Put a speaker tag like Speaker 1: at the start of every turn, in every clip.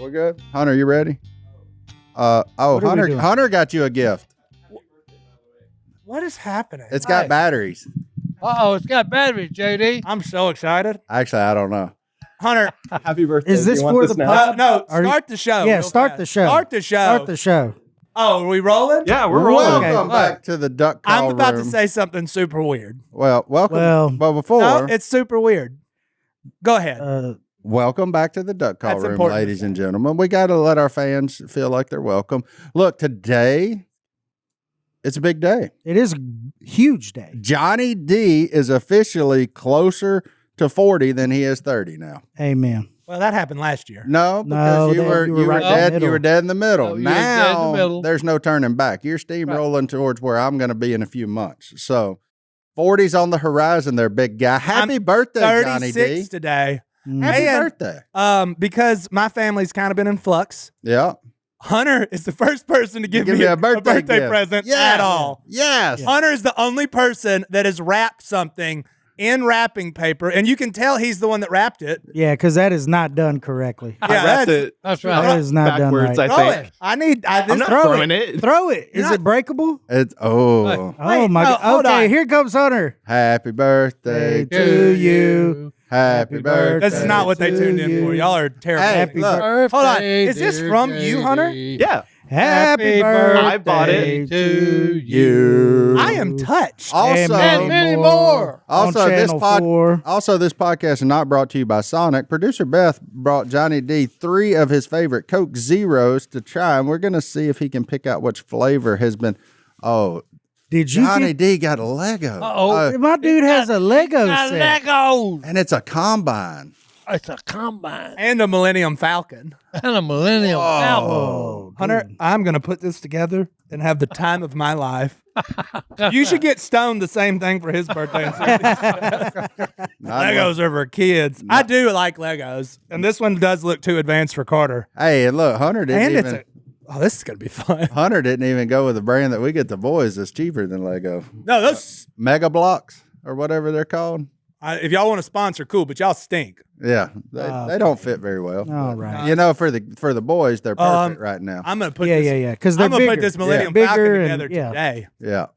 Speaker 1: We're good. Hunter, you ready? Hunter got you a gift.
Speaker 2: What is happening?
Speaker 1: It's got batteries.
Speaker 3: It's got batteries, JD.
Speaker 2: I'm so excited.
Speaker 1: Actually, I don't know.
Speaker 2: Hunter,
Speaker 4: Happy birthday.
Speaker 5: Is this for the pod?
Speaker 2: no, start the show.
Speaker 5: Yeah,
Speaker 2: real
Speaker 5: start
Speaker 2: fast.
Speaker 5: the show.
Speaker 2: Start the show.
Speaker 5: Start the show.
Speaker 2: Oh, are we rolling?
Speaker 4: Yeah, we're rolling.
Speaker 1: Welcome back to the duck call
Speaker 2: I'm about
Speaker 1: room.
Speaker 2: to say something super weird.
Speaker 1: Well, welcome.
Speaker 5: Well-
Speaker 1: but before,
Speaker 2: No, it's super weird. Go ahead.
Speaker 1: welcome back to the duck call
Speaker 2: That's
Speaker 1: room,
Speaker 2: important to
Speaker 1: ladies
Speaker 2: say.
Speaker 1: and gentlemen. We got to let our fans feel like they're welcome. Look, today, it's a big day.
Speaker 5: It is a huge day.
Speaker 1: Johnny D is officially closer to 40 than he is 30 now.
Speaker 5: Amen.
Speaker 2: Well, that happened last year.
Speaker 1: No,
Speaker 5: No,
Speaker 1: because you were
Speaker 5: right in the
Speaker 1: dead. You
Speaker 5: middle.
Speaker 1: were dead in the middle.
Speaker 3: Oh, you were dead in the
Speaker 1: Now
Speaker 3: middle.
Speaker 1: there's no turning back. You're steamrolling towards where I'm going to be in a few months. So 40's on the horizon there, big guy. Happy birthday, Johnny
Speaker 2: 36
Speaker 1: D.
Speaker 2: today.
Speaker 1: Happy
Speaker 2: And,
Speaker 1: birthday.
Speaker 2: Because my family's kind of been in flux.
Speaker 1: Yeah.
Speaker 2: Hunter is the first person to give
Speaker 1: Give
Speaker 2: me
Speaker 1: me a
Speaker 2: a
Speaker 1: birthday
Speaker 2: birthday
Speaker 1: gift.
Speaker 2: present
Speaker 1: Yes.
Speaker 2: at all.
Speaker 1: Yes.
Speaker 2: Hunter is the only person that has wrapped something in wrapping paper, and you can tell he's the one that wrapped it.
Speaker 5: Yeah, because that is not done correctly.
Speaker 4: I wrapped
Speaker 2: that's-
Speaker 4: it
Speaker 3: That's
Speaker 5: That
Speaker 3: right.
Speaker 5: is not done
Speaker 4: backwards,
Speaker 5: right.
Speaker 4: I
Speaker 2: Throw
Speaker 4: think.
Speaker 2: it.
Speaker 4: I'm not
Speaker 5: throw
Speaker 4: throwing
Speaker 5: it.
Speaker 4: it.
Speaker 5: Throw it. Is
Speaker 2: not-
Speaker 5: it breakable?
Speaker 1: It's
Speaker 5: Oh
Speaker 2: Wait,
Speaker 5: my
Speaker 2: no,
Speaker 5: God.
Speaker 2: hold
Speaker 5: Okay,
Speaker 2: on.
Speaker 5: here comes Hunter.
Speaker 1: happy birthday
Speaker 5: Hey,
Speaker 1: to
Speaker 5: to
Speaker 1: you.
Speaker 5: you.
Speaker 1: Happy birthday.
Speaker 2: This is not what they
Speaker 5: to
Speaker 2: tuned in for.
Speaker 5: you.
Speaker 2: Y'all are terrible.
Speaker 1: Hey,
Speaker 5: Happy
Speaker 1: look.
Speaker 3: Birthday,
Speaker 2: Hold on. Is this
Speaker 3: dear
Speaker 2: from you, Hunter?
Speaker 3: JD.
Speaker 4: Yeah.
Speaker 5: Happy birthday
Speaker 4: I bought it.
Speaker 5: to
Speaker 1: You.
Speaker 2: I am touched.
Speaker 1: Also,
Speaker 3: And many more.
Speaker 1: Also,
Speaker 5: on
Speaker 1: this
Speaker 5: Channel 4.
Speaker 1: this podcast is not brought to you by Sonic. Producer Beth brought Johnny D 3 of his favorite Coke Zeros to try, and we're going to see if he can pick out which flavor has been. Oh,
Speaker 5: Did you
Speaker 1: Johnny
Speaker 5: get,
Speaker 1: D got a Lego.
Speaker 3: Uh-oh.
Speaker 5: my dude has a Lego
Speaker 3: Got
Speaker 5: set.
Speaker 3: Legos.
Speaker 1: And it's a combine.
Speaker 3: It's a combine
Speaker 2: And a Millennium Falcon.
Speaker 3: and a Millennium Falcon.
Speaker 5: Oh,
Speaker 2: Hunter,
Speaker 5: dude.
Speaker 2: I'm going to put this together and have the time of my life. You should get stoned the same thing for his birthday. Legos are for kids. I do like Legos. And this one does look too advanced for Carter.
Speaker 1: Hey, and look, Hunter didn't
Speaker 2: And
Speaker 1: even.
Speaker 2: this is going to be fun.
Speaker 1: Hunter didn't even go with the brand that we get the boys that's cheaper than Lego.
Speaker 2: No, those,
Speaker 1: Mega Blocks or whatever they're called.
Speaker 2: if y'all want to sponsor, cool, but y'all stink.
Speaker 1: Yeah, they don't fit very well.
Speaker 5: All right.
Speaker 1: You know, for the boys, they're perfect right now.
Speaker 2: I'm going to put
Speaker 5: Yeah,
Speaker 2: this.
Speaker 5: yeah. Because they're
Speaker 2: I'm gonna
Speaker 5: bigger.
Speaker 2: put this Millennium
Speaker 5: Yeah.
Speaker 2: Falcon
Speaker 5: Bigger
Speaker 2: together
Speaker 5: and, yeah.
Speaker 2: today.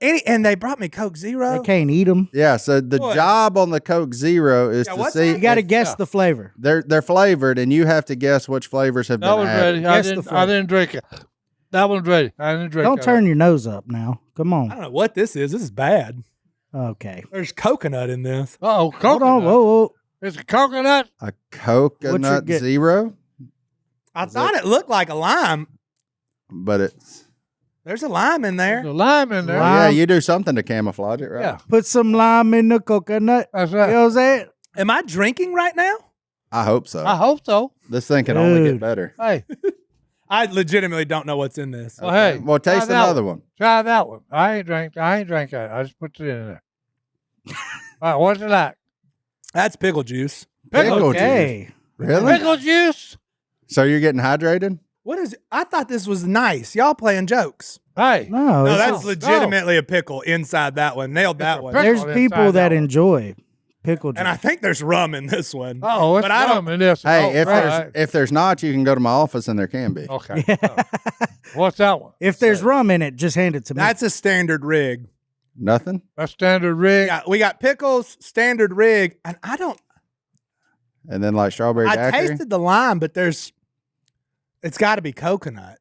Speaker 1: Yeah.
Speaker 2: And they brought me Coke Zero.
Speaker 5: They can't eat them.
Speaker 1: Yeah, so the
Speaker 2: Boy.
Speaker 1: job on the Coke Zero is
Speaker 2: Yeah,
Speaker 1: to
Speaker 2: what's
Speaker 1: see
Speaker 2: that?
Speaker 5: You got to
Speaker 1: if
Speaker 5: guess the flavor.
Speaker 1: they're flavored, and you have to guess which flavors have
Speaker 3: That
Speaker 1: been
Speaker 3: was
Speaker 1: added.
Speaker 3: ready. I
Speaker 5: Guess the
Speaker 3: didn't.
Speaker 5: flavor.
Speaker 3: I didn't drink it. That one's ready. I didn't drink.
Speaker 5: Don't
Speaker 3: it.
Speaker 5: turn your nose up now. Come
Speaker 2: I
Speaker 5: on.
Speaker 2: don't know what this is. This is bad.
Speaker 5: Okay.
Speaker 2: There's coconut in this.
Speaker 3: Oh,
Speaker 5: Hold
Speaker 3: coconut.
Speaker 5: on. Whoa, whoa.
Speaker 3: It's a coconut.
Speaker 1: A coconut
Speaker 5: getting?
Speaker 1: zero,
Speaker 2: I thought it looked like a lime.
Speaker 1: but it's
Speaker 2: There's a lime in
Speaker 3: There's
Speaker 2: there.
Speaker 3: a lime in there.
Speaker 5: Lime.
Speaker 1: yeah. You do something to camouflage it, right?
Speaker 3: Yeah.
Speaker 5: Put some lime in the coconut.
Speaker 3: That's
Speaker 5: You
Speaker 3: right.
Speaker 5: know what I'm saying?
Speaker 2: Am I drinking right now?
Speaker 1: I hope so.
Speaker 3: I hope so.
Speaker 1: This thing can only get
Speaker 5: Dude.
Speaker 1: better.
Speaker 3: Hey,
Speaker 2: I legitimately don't know what's in this.
Speaker 3: well, hey.
Speaker 1: Well, taste
Speaker 3: try that
Speaker 1: another one.
Speaker 3: Try that one. I ain't drank that. I just put it in there. All right, what's it like?
Speaker 2: That's pickle juice.
Speaker 1: Pickle juice.
Speaker 5: Okay.
Speaker 1: Really?
Speaker 3: Pickle juice.
Speaker 1: So you're getting hydrated?
Speaker 2: What is it? I thought this was nice. Y'all playing jokes.
Speaker 3: Hey,
Speaker 5: No,
Speaker 2: No,
Speaker 5: it's
Speaker 2: that's
Speaker 5: just-
Speaker 2: legitimately a pickle inside that one. Nailed that one.
Speaker 3: pickle.
Speaker 5: there's
Speaker 3: inside
Speaker 5: people that
Speaker 3: that one.
Speaker 5: enjoy pickle juice.
Speaker 2: And I think there's rum in this one.
Speaker 3: oh, it's
Speaker 2: But I don't-
Speaker 3: rum in this.
Speaker 1: Hey,
Speaker 3: Oh, right.
Speaker 1: if there's not, you can go to my office and there can be.
Speaker 3: Okay. What's that one?
Speaker 5: If there's rum in it, just hand it to me.
Speaker 2: That's a standard rig.
Speaker 1: Nothing.
Speaker 3: That's standard rig.
Speaker 2: Yeah, we got pickles, standard rig, and I don't.
Speaker 1: And then like strawberry
Speaker 2: I
Speaker 1: daiquiri.
Speaker 2: tasted the lime, but it's got to be coconut.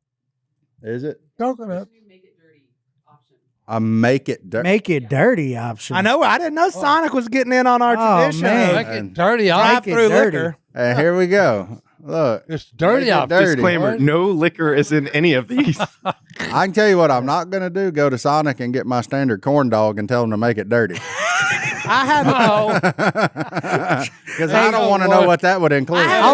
Speaker 1: Is it?
Speaker 3: Coconut.
Speaker 1: I make it dirty.
Speaker 5: Make it dirty option.
Speaker 2: I know. I didn't know Sonic was getting in on our
Speaker 5: Oh,
Speaker 2: tradition.
Speaker 5: man.
Speaker 3: Make
Speaker 1: And-
Speaker 3: it dirty.
Speaker 5: Make it
Speaker 2: Drive-through
Speaker 5: dirty.
Speaker 2: liquor.
Speaker 1: And here we go. Look,
Speaker 3: It's dirty
Speaker 1: Make it
Speaker 3: out
Speaker 1: dirty.
Speaker 4: Disclaimer: no liquor is in any of these.
Speaker 1: I can tell you what I'm not going to do. Go to Sonic and get my standard corn dog and tell them to make it dirty.
Speaker 2: I have.
Speaker 1: Because I don't want to know what that would include.
Speaker 5: I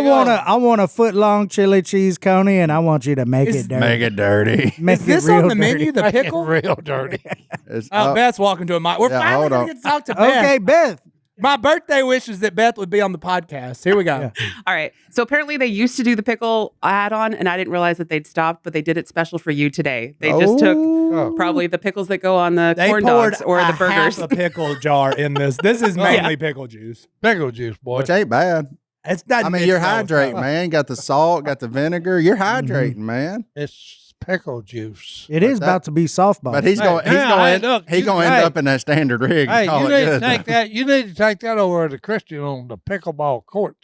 Speaker 5: want a foot long chili cheese coney, and I want you to make
Speaker 2: Is-
Speaker 5: it dirty.
Speaker 1: Make it dirty.
Speaker 5: Make
Speaker 2: Is this
Speaker 5: it real
Speaker 2: on the
Speaker 5: dirty.
Speaker 2: menu? The
Speaker 3: Make it
Speaker 2: pickle?
Speaker 3: real dirty.
Speaker 1: It's-
Speaker 2: Oh, Beth's walking to a mic. We're
Speaker 1: Yeah,
Speaker 2: finally
Speaker 1: hold
Speaker 2: going
Speaker 1: on.
Speaker 2: to get to talk to Beth.
Speaker 5: Okay, Beth.
Speaker 2: My birthday wish is that Beth would be on the podcast. Here we go.
Speaker 6: All right. So apparently they used to do the pickle add-on, and I didn't realize that they'd stopped, but they did it special for you today. They just took probably the pickles that go on the
Speaker 2: They
Speaker 6: corn
Speaker 2: poured
Speaker 6: dogs or
Speaker 2: a
Speaker 6: the burgers.
Speaker 2: half a pickle jar in this. This is mainly pickle juice.
Speaker 3: Pickle juice, boy.
Speaker 1: which ain't bad.
Speaker 2: It's not.
Speaker 1: I mean, you're hydrating, man. Got the salt, got the vinegar. You're hydrating, man.
Speaker 3: It's pickle juice.
Speaker 5: It is about to be softball.
Speaker 1: But he's going. He's
Speaker 3: hey,
Speaker 1: going.
Speaker 3: look,
Speaker 1: He's going to end up in that standard rig.
Speaker 3: Hey,
Speaker 1: and call
Speaker 3: you
Speaker 1: it
Speaker 3: need to
Speaker 1: good.
Speaker 3: take that. You need to take that over to Christian on the pickleball court.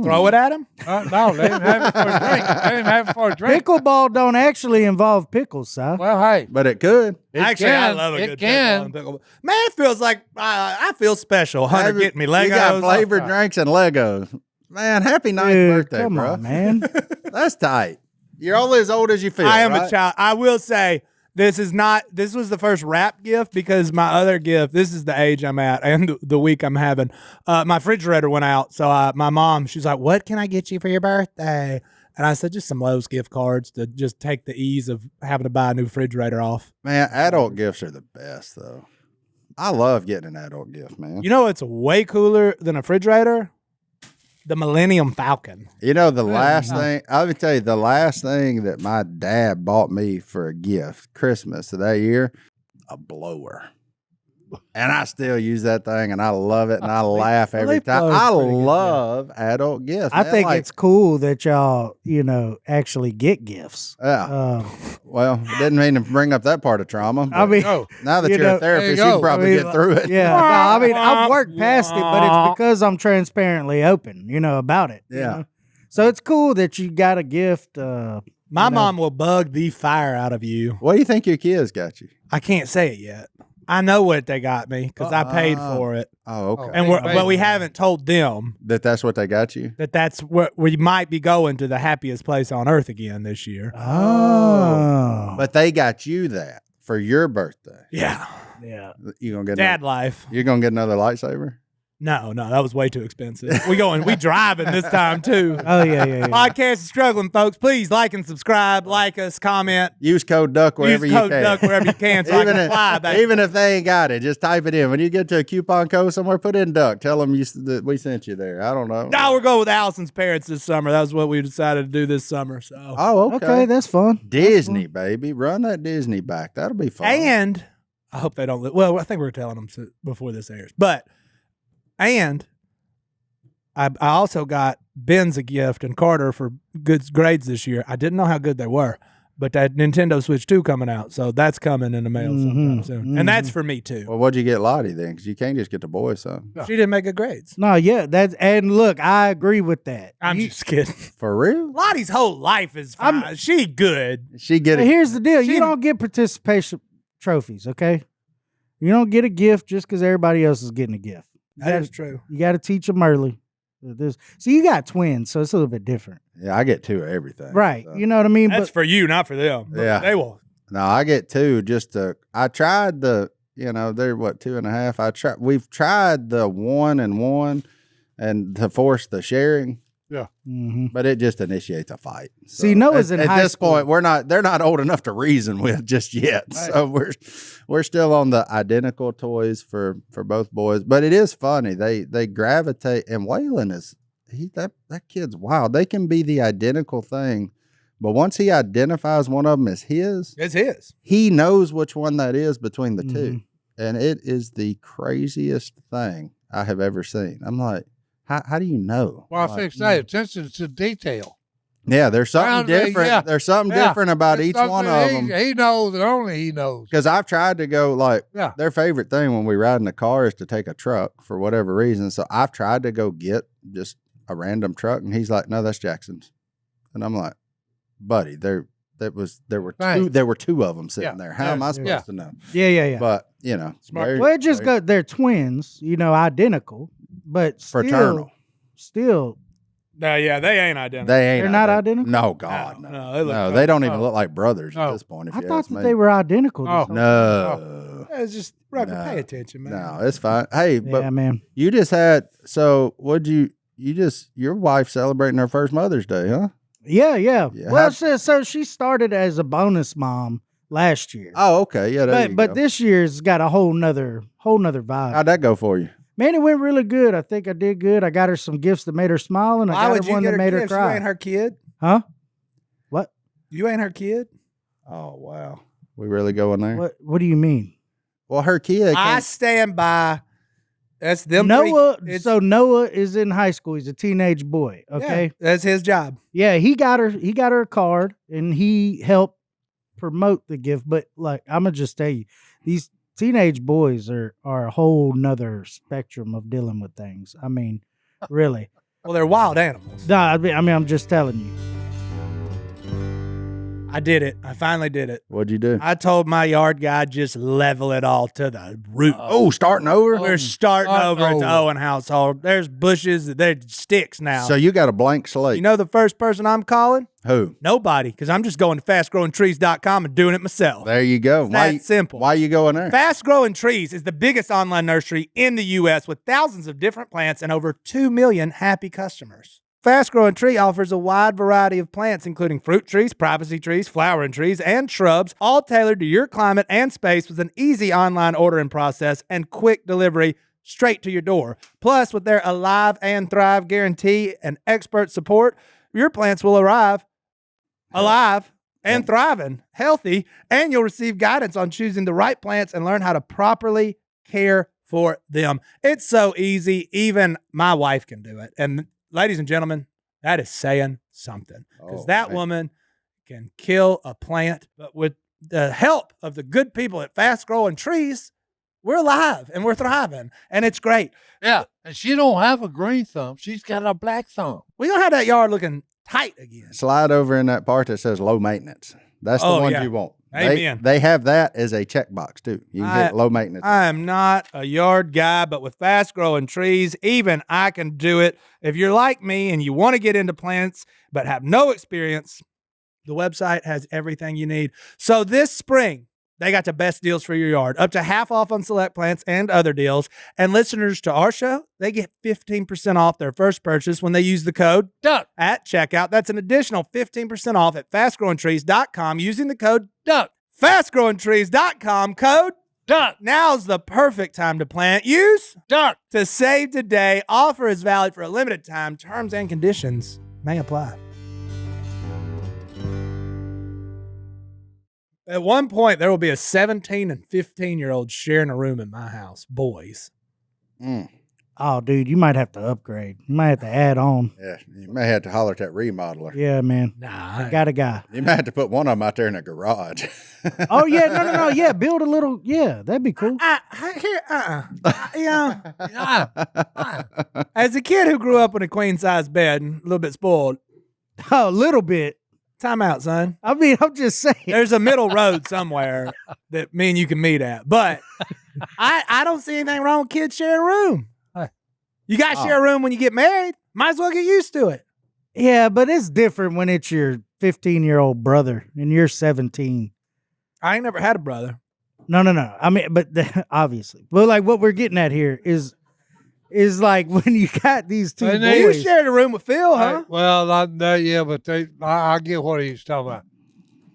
Speaker 2: Throw it at him.
Speaker 3: No, they didn't have it for a drink. They didn't have it for a drink.
Speaker 5: Pickleball don't actually involve pickles, Si.
Speaker 3: Well, hey,
Speaker 1: But it could.
Speaker 3: it
Speaker 2: Actually, I
Speaker 3: can,
Speaker 2: love a
Speaker 3: it
Speaker 2: good
Speaker 3: can.
Speaker 2: pickleball. Man, it feels like I feel special. Hunter
Speaker 1: Have you-
Speaker 2: getting me Legos.
Speaker 1: You got flavored drinks and Legos. Man, happy ninth
Speaker 5: Dude,
Speaker 1: birthday,
Speaker 5: come
Speaker 1: bro.
Speaker 5: on, man.
Speaker 1: That's tight. You're only as old as you feel.
Speaker 2: I am
Speaker 1: right?
Speaker 2: a child. I will say this was the first wrap gift because my other gift, this is the age I'm at and the week I'm having. My refrigerator went out. So my mom, she's like, what can I get you for your birthday? And I said, just some Lowe's gift cards to just take the ease of having to buy a new refrigerator off.
Speaker 1: Man, adult gifts are the best, though. I love getting an adult gift, man.
Speaker 2: You know what's way cooler than a refrigerator? The Millennium Falcon.
Speaker 1: You know, the last thing, I would tell you, the last thing that my dad bought me for a gift, Christmas of that year, a blower. And I still use that thing, and I love it, and I laugh every time.
Speaker 5: blower's
Speaker 1: I
Speaker 5: pretty good,
Speaker 1: love adult gifts.
Speaker 5: I
Speaker 1: man.
Speaker 5: think
Speaker 1: Like,
Speaker 5: it's cool that y'all, actually get gifts.
Speaker 1: yeah. Well, didn't mean to bring up that part of trauma.
Speaker 5: I
Speaker 1: but
Speaker 5: mean,
Speaker 3: Go.
Speaker 1: now that
Speaker 5: you
Speaker 1: you're
Speaker 5: know,
Speaker 1: a therapist,
Speaker 3: there
Speaker 1: you
Speaker 3: you
Speaker 1: can
Speaker 3: go.
Speaker 1: probably
Speaker 5: I mean,
Speaker 1: get through it.
Speaker 5: yeah. No, I mean, I've worked past it, but it's because I'm transparently open, about it. you
Speaker 1: Yeah.
Speaker 5: know? So it's cool that you got a gift.
Speaker 2: My mom will bug the fire out of you.
Speaker 1: What do you think your kids got you?
Speaker 2: I can't say it yet. I know what they got me because I paid for it,
Speaker 1: Oh, okay.
Speaker 2: and but we haven't told them
Speaker 1: That's what they got you?
Speaker 2: that's what we might be going to the happiest place on earth again this year.
Speaker 5: Oh.
Speaker 1: But they got you that for your birthday.
Speaker 2: Yeah,
Speaker 5: Yeah.
Speaker 1: You gonna get
Speaker 2: dad life.
Speaker 1: You're gonna get another lightsaber?
Speaker 2: No, that was way too expensive. We driving this time too.
Speaker 5: Oh, yeah.
Speaker 2: Podcast is struggling, folks. Please like and subscribe, like us, comment,
Speaker 1: Use code DUCK wherever
Speaker 2: use
Speaker 1: you
Speaker 2: code
Speaker 1: can.
Speaker 2: DUCK wherever you can, so I can fly back.
Speaker 1: Even if they ain't got it, just type it in. When you get to a coupon code somewhere, put in DUCK. Tell them that we sent you there. I don't know.
Speaker 2: No, we're going with Allison's parents this summer. That was what we decided to do this summer. So,
Speaker 1: Oh,
Speaker 5: Okay, that's fun.
Speaker 1: Disney, baby. Run that Disney back. That'll be fun.
Speaker 2: and I hope they don't. Well, I think we were telling them before this airs, and I also got Ben's a gift and Carter for good grades this year. I didn't know how good they were, but that Nintendo Switch 2 coming out, so that's coming in the mail sometime soon, and that's for me too.
Speaker 1: Well, what'd you get Lottie then? Because you can't just get the boys something.
Speaker 2: She didn't make good grades.
Speaker 5: No, yeah, and look, I agree with that.
Speaker 2: I'm just kidding.
Speaker 1: For real?
Speaker 2: Lottie's whole life is fine. She good.
Speaker 1: She get
Speaker 5: But
Speaker 1: it.
Speaker 5: here's the deal:
Speaker 2: She-
Speaker 5: you don't get participation trophies, okay? You don't get a gift just because everybody else is getting a gift.
Speaker 2: That is true.
Speaker 5: You got to teach them early. So you got twins, so it's a little bit different,
Speaker 1: Yeah, I get 2 of everything.
Speaker 5: right?
Speaker 1: so.
Speaker 5: You know what I mean?
Speaker 2: That's for you, not for them.
Speaker 1: Yeah.
Speaker 2: They will.
Speaker 1: No, I get 2 just to. I tried the. They're what 2.5. We've tried the 1 and 1, and to force the sharing.
Speaker 5: Mhm.
Speaker 1: But it just initiates a fight.
Speaker 5: See, Noah's in
Speaker 1: at
Speaker 5: high
Speaker 1: this
Speaker 5: school.
Speaker 1: point, they're not old enough to reason with just yet. So we're still on the identical toys for both boys. But it is funny. They gravitate, and Waylon that kid's wild. They can be the identical thing, but once he identifies one of them as his,
Speaker 2: It's his.
Speaker 1: he knows which one that is between the
Speaker 5: Mhm.
Speaker 1: two. And it is the craziest thing I have ever seen. I'm like, how do you know?
Speaker 3: Well, I
Speaker 1: Like,
Speaker 3: fixed that. Attention to detail.
Speaker 1: yeah, there's something
Speaker 3: Around there,
Speaker 1: different.
Speaker 3: yeah.
Speaker 1: There's something
Speaker 3: Yeah.
Speaker 1: different about
Speaker 3: It's
Speaker 1: each one
Speaker 3: something
Speaker 1: of them.
Speaker 3: He knows, and only he knows.
Speaker 1: Because I've tried to go
Speaker 3: Yeah.
Speaker 1: their favorite thing when we ride in the car is to take a truck for whatever reason. So I've tried to go get just a random truck, and he's like, "No, that's Jackson's," and I'm like, "Buddy, there were
Speaker 3: Right.
Speaker 1: two of them sitting
Speaker 3: Yeah.
Speaker 1: there. How am I supposed
Speaker 3: Yeah.
Speaker 1: to know?"
Speaker 5: Yeah.
Speaker 1: But
Speaker 2: Smart.
Speaker 5: Well, it just they're twins, identical, but
Speaker 1: fraternal.
Speaker 5: Still,
Speaker 2: No, yeah, they ain't identical.
Speaker 1: They ain't.
Speaker 5: They're not identical?
Speaker 1: No, God, no.
Speaker 2: No, they look
Speaker 1: No,
Speaker 2: close.
Speaker 1: they don't even
Speaker 3: No.
Speaker 1: look like brothers at
Speaker 3: No.
Speaker 1: this point. If
Speaker 5: I
Speaker 1: you
Speaker 5: thought
Speaker 1: ask
Speaker 5: that
Speaker 1: me.
Speaker 5: they were identical.
Speaker 3: Oh.
Speaker 1: No,
Speaker 2: It's just Rucker,
Speaker 1: No.
Speaker 2: pay attention, man.
Speaker 1: no, it's fine. Hey, but
Speaker 5: Yeah, man.
Speaker 1: you just had. So, what'd you just your wife celebrating her first Mother's Day, huh?
Speaker 5: Yeah.
Speaker 1: Yeah,
Speaker 5: Well,
Speaker 1: how-
Speaker 5: so she started as a bonus mom last year,
Speaker 1: Oh, okay, yeah. There you
Speaker 5: but
Speaker 1: go.
Speaker 5: this year's got a whole nother vibe.
Speaker 1: How'd that go for you?
Speaker 5: Man, it went really good. I think I did good. I got her some gifts that made her smile, and I
Speaker 2: Why
Speaker 5: got
Speaker 2: would
Speaker 5: her
Speaker 2: you
Speaker 5: one
Speaker 2: get
Speaker 5: that
Speaker 2: her
Speaker 5: made her
Speaker 2: gifts?
Speaker 5: cry.
Speaker 2: You ain't her kid.
Speaker 5: Huh? What?
Speaker 2: You ain't her kid.
Speaker 1: Oh wow, we really going there?
Speaker 5: What do you mean?
Speaker 1: Well, her kid.
Speaker 2: I
Speaker 1: Can't,
Speaker 2: stand by That's them.
Speaker 5: Noah.
Speaker 2: It's-
Speaker 5: So Noah is in high school. He's a teenage boy. Okay.
Speaker 2: yeah, that's his job.
Speaker 5: Yeah, he got her. He got her a card, and he helped promote the gift. But like, I'm gonna just tell you, these teenage boys are a whole nother spectrum of dealing with things. I mean, really.
Speaker 2: Well, they're wild animals.
Speaker 5: No, I mean, I'm just telling you.
Speaker 2: I did it. I finally did it.
Speaker 1: What'd you do?
Speaker 2: I told my yard guy just level it all to the root.
Speaker 1: Oh, starting over?
Speaker 2: We're starting over at the Owen household. There's bushes, there's sticks now.
Speaker 1: So you got a blank slate.
Speaker 2: You know the first person I'm calling?
Speaker 1: Who?
Speaker 2: Nobody, because I'm just going to fastgrowingtrees.com and doing it myself.
Speaker 1: There you go.
Speaker 2: That's simple.
Speaker 1: Why you going there?
Speaker 2: Fast Growing Trees is the biggest online nursery in the U.S. with thousands of different plants and over 2 million happy customers. Fast Growing Tree offers a wide variety of plants, including fruit trees, privacy trees, flowering trees, and shrubs, all tailored to your climate and space with an easy online ordering process and quick delivery straight to your door. Plus, with their Alive and Thrive guarantee and expert support, your plants will arrive alive and thriving, healthy, and you'll receive guidance on choosing the right plants and learn how to properly care for them. It's so easy. Even my wife can do it. And ladies and gentlemen, that is saying something, because that woman can kill a plant. But with the help of the good people at Fast Growing Trees, we're alive and we're thriving, and it's great.
Speaker 3: Yeah, and she don't have a green thumb. She's got a black thumb.
Speaker 2: We're going to have that yard looking tight again.
Speaker 1: Slide over in that part that says low maintenance. That's the one you want.
Speaker 2: Amen.
Speaker 1: They have that as a checkbox too. You can hit low maintenance.
Speaker 2: I am not a yard guy, but with Fast Growing Trees, even I can do it. If you're like me and you want to get into plants but have no experience, the website has everything you need. So this spring, they got the best deals for your yard, up to half off on select plants and other deals. And listeners to our show, they get 15% off their first purchase when they use the code
Speaker 3: Duck
Speaker 2: at checkout. That's an additional 15% off at fastgrowingtrees.com using the code
Speaker 3: Duck.
Speaker 2: Fastgrowingtrees.com code
Speaker 3: Duck.
Speaker 2: Now's the perfect time to plant. Use
Speaker 3: Duck.
Speaker 2: to save today. Offer is valid for a limited time. Terms and conditions may apply. At one point, there will be a 17 and 15-year-old sharing a room in my house. Boys.
Speaker 5: Oh, dude, you might have to upgrade. You might have to add on.
Speaker 1: Yeah, you may have to holler at that remodeler.
Speaker 5: Yeah, man.
Speaker 2: Nah.
Speaker 5: I got a guy.
Speaker 1: You may have to put one of them out there in a garage.
Speaker 5: Oh, yeah. No. Yeah, build a little. Yeah, that'd be cool.
Speaker 2: As a kid who grew up in a queen-size bed and a little bit spoiled,
Speaker 5: Oh, a little bit.
Speaker 2: time out, son.
Speaker 5: I mean, I'm just saying.
Speaker 2: There's a middle road somewhere that me and you can meet at. But I don't see anything wrong with kids sharing a room. You got to share a room when you get married. Might as well get used to it.
Speaker 5: Yeah, but it's different when it's your 15-year-old brother and you're 17.
Speaker 2: I ain't never had a brother.
Speaker 5: No. I mean, but obviously. But like what we're getting at here is like when you got these two
Speaker 3: And
Speaker 2: You
Speaker 5: boys.
Speaker 2: shared a room with Phil, huh?
Speaker 3: Well, yeah, but I get what he's talking about.